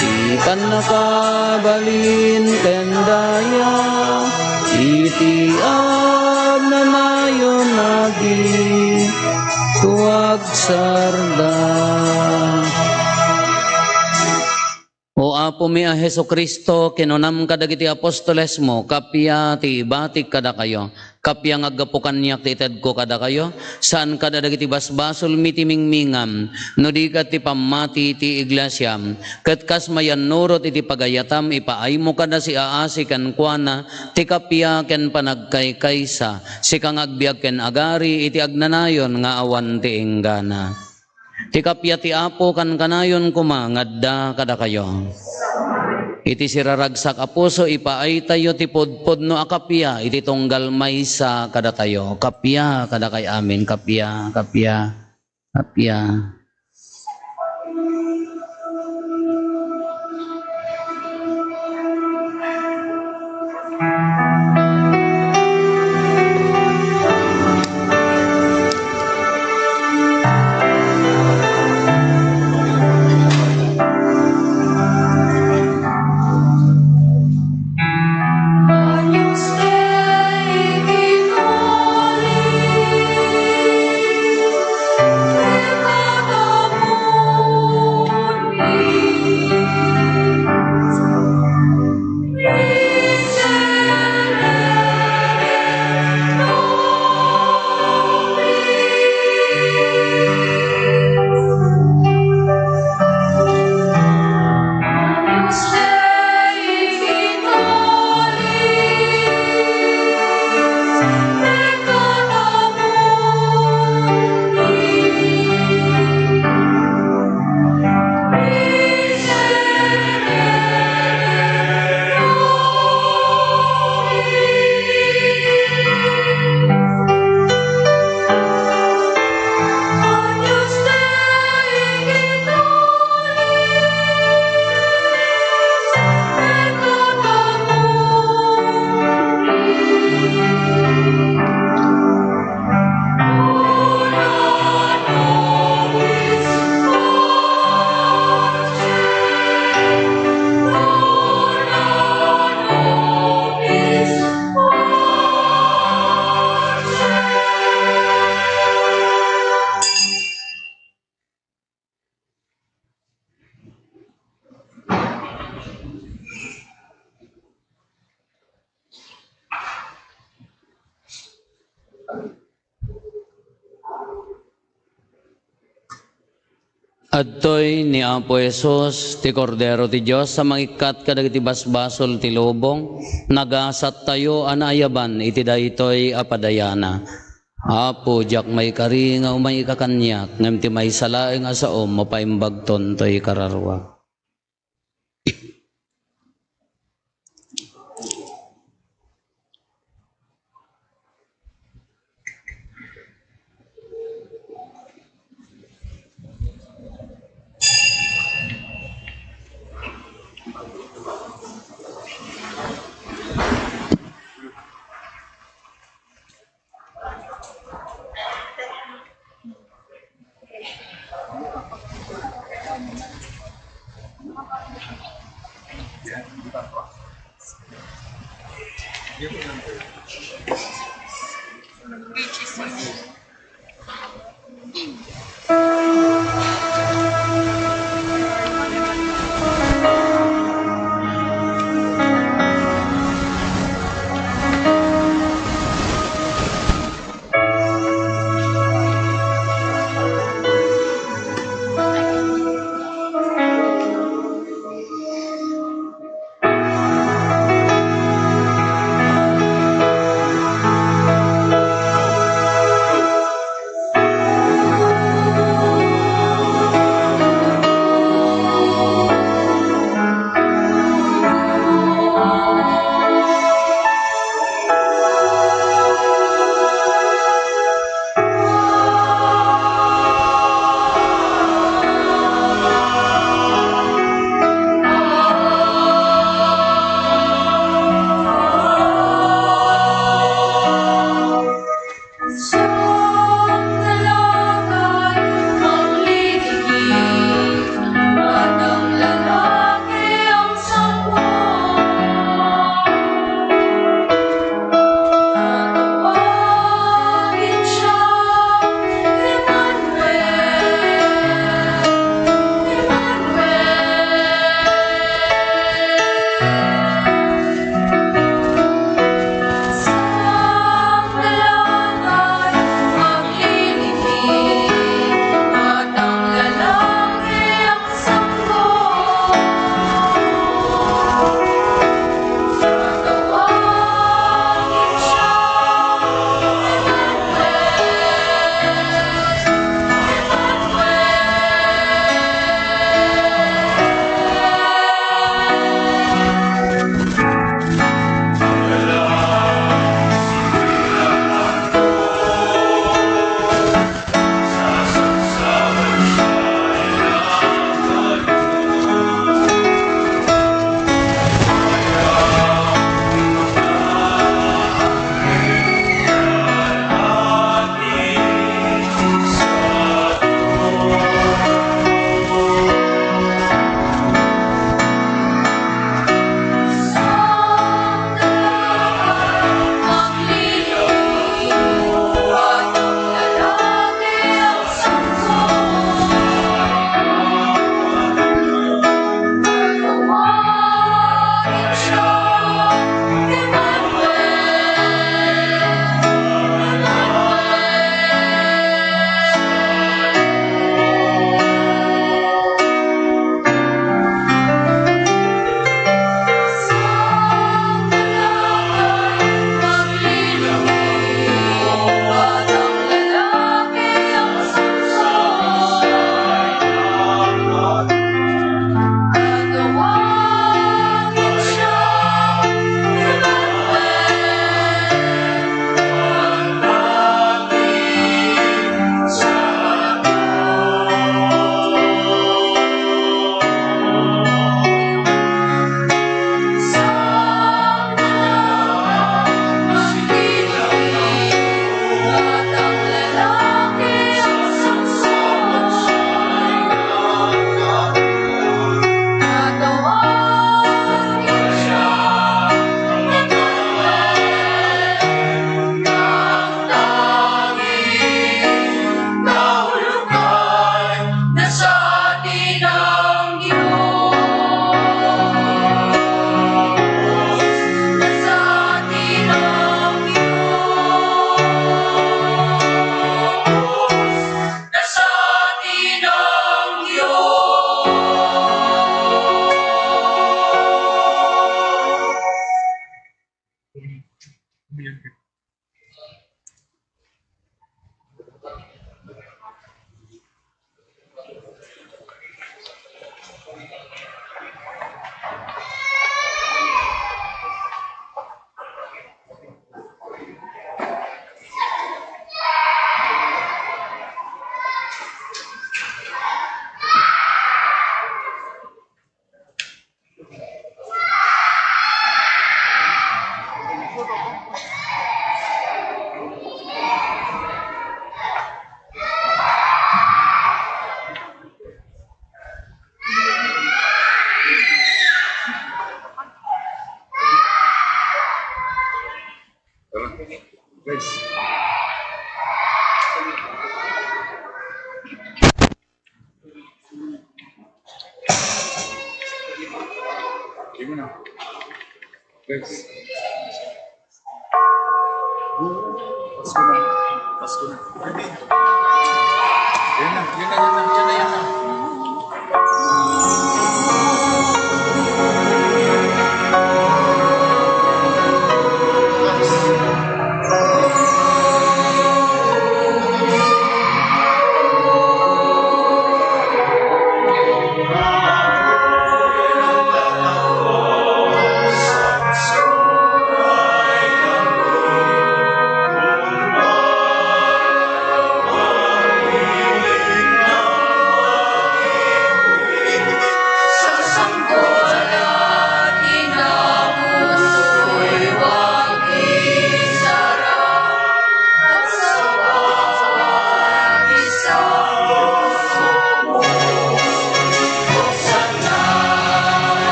ti nakabalin kandayaw iti agnanayon lagi huwag sarda. O Apo mi a Heso Kristo, kinunam kadagiti apostoles mo, kapya ti ibatik kada kayo, kapya ngagapukan niyak ti ited ko kada kayo, saan kada dagiti basbasol mitimingmingam, no di ka ti pamati ti iglesia, ket kas mayan nurot iti pagayatam, ipaay mo kada si aasi kan kuana, ti kapya ken panagkaykaysa, si kang agbiag ken agari, iti agnanayon nga awan ti inggana. Ti kapya ti Apo kan kanayon kumangadda kada kayo. Iti siraragsak a puso ipaay tayo ti podpod no akapya iti tunggal maysa kada tayo. Kapya kada kay amin, kapya, kapya, kapya. Adtoy ni Apo Jesus, ti Kordero ti Diyos, sa mangikat kadagiti basbasol ti lubong, nagasat tayo anayaban, iti daytoy apadayana. Apo, jak may kari nga umay kakanyak, ngam ti may salaeng asaom, mapaimbagton to'y kararwa.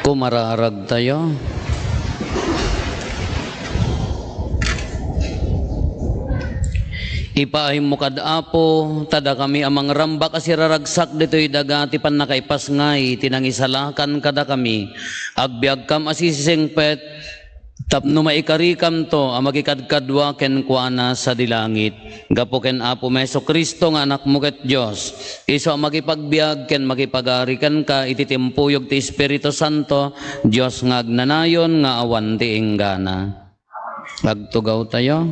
Kumararag tayo. Ipaay mo kad apo, tada kami amang ramba kasi raragsak dito'y dagati pan nakaipas ngay, tinangisalakan kada kami. Agbyag kam asisisengpet, tapno maikarikam to, magikadkadwa ken kuana sa dilangit. Gapo ken apo Meso Kristo nga anak mo ket Diyos. Iso magipagbiag ken magipagarikan ka, ititimpuyog ti Espiritu Santo, Diyos nga agnanayon nga awan ti inggana. Agtugaw tayo.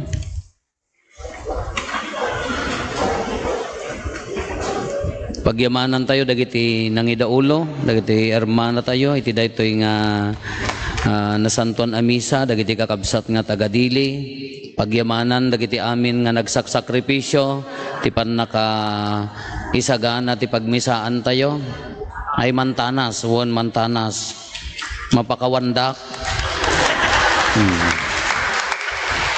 Pagyamanan tayo dagiti nangidaulo, dagiti ermana tayo, iti daytoy nga nasantuan a misa, dagiti kakabsat nga tagadili, pagyamanan dagiti amin nga nagsaksakripisyo, ti pannaka isagana ti pagmisaan tayo, ay mantanas, won mantanas, mapakawandak.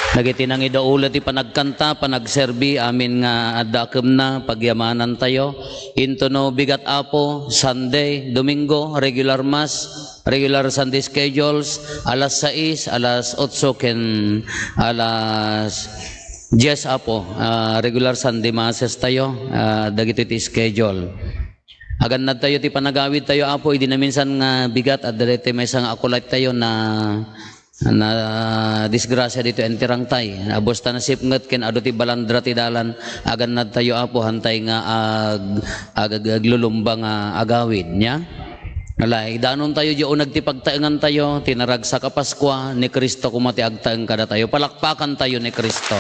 Dagiti nangidaulo ti panagkanta, panagserbi, amin nga addakem na pagyamanan tayo. Into no bigat apo, Sunday, Domingo, regular mass, regular Sunday schedules, alas 6, alas 8, ken alas 10 apo, regular Sunday masses tayo, dagiti ti schedule. Agan na tayo ti panagawid tayo apo, idi na minsan nga bigat at dati may isang akulat tayo na disgrasya dito entirang tay abosta na sipnget ken adu ti balandra ti dalan agan nad tayo apo hantay nga aglulumba nga agawid nya Nalay, danon tayo di o nagtipagtaengan tayo, tinarag sa Kapaskwa, ni Kristo kumati agtaeng kada tayo. Palakpakan tayo ni Kristo.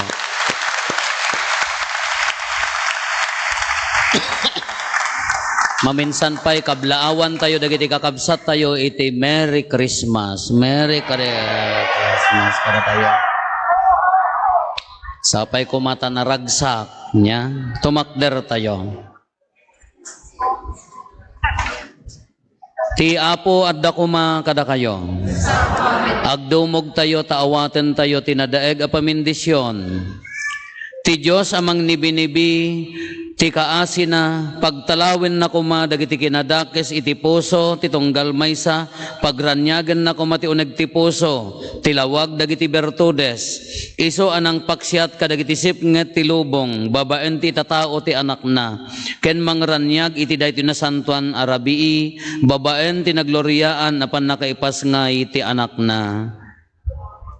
Maminsan pa'y kablaawan tayo, dagiti kakabsat tayo, iti Merry Christmas. Merry Christmas kada tayo. Sapay kumata na ragsak niya, tumakder tayo. Ti Apo adda kuma kada kayo. Agdumog tayo, taawaten tayo, tinadaeg a pamindisyon. Ti Diyos amang nibi-nibi, ti kaasi na, pagtalawin na kuma, dagiti kinadakes iti puso, ti tunggal maysa, pagranyagan na kuma ti uneg ti puso, tilawag dagiti bertudes, iso anang paksiat kadagiti sipnget ti lubong, babaen ti tatao ti anak na, ken mangranyag iti daytoy na santuan arabii, babaen ti nagloryaan apan nakaipas ngay ti anak na.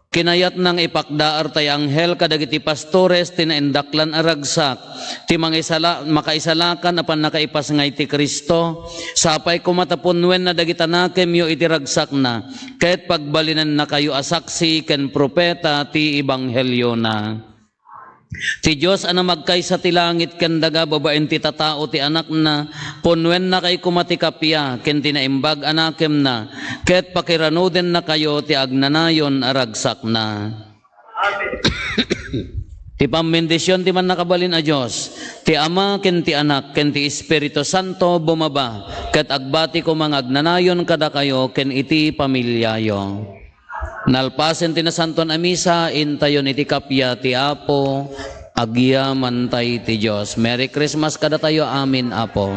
Kinayat nang ipakdaar tay anghel kadagiti pastores tinaindaklan aragsak ti makaisalakan apan nakaipas ngay ti Kristo sapay kumatapunwen na dagita nakem yo iti ragsak na ket pagbalinan na kayo asaksi ken propeta ti ebanghelyo na. Ti Diyos ana magkaysa ti langit ken daga babaen ti tatao ti anak na punwen na kay kumatikapya ken tinaimbag anakem na ket pakiranuden na kayo ti agnanayon aragsak na. Ti pambendisyon ti man nakabalin a Diyos ti Ama ken ti Anak ken ti Espiritu Santo bumaba ket agbati ko mga agnanayon kada kayo ken iti pamilyayo. Nalpasen ti nasanton a misa, intayon iti kapya ti Apo, agya mantay ti Diyos. Merry Christmas kada tayo, amin Apo.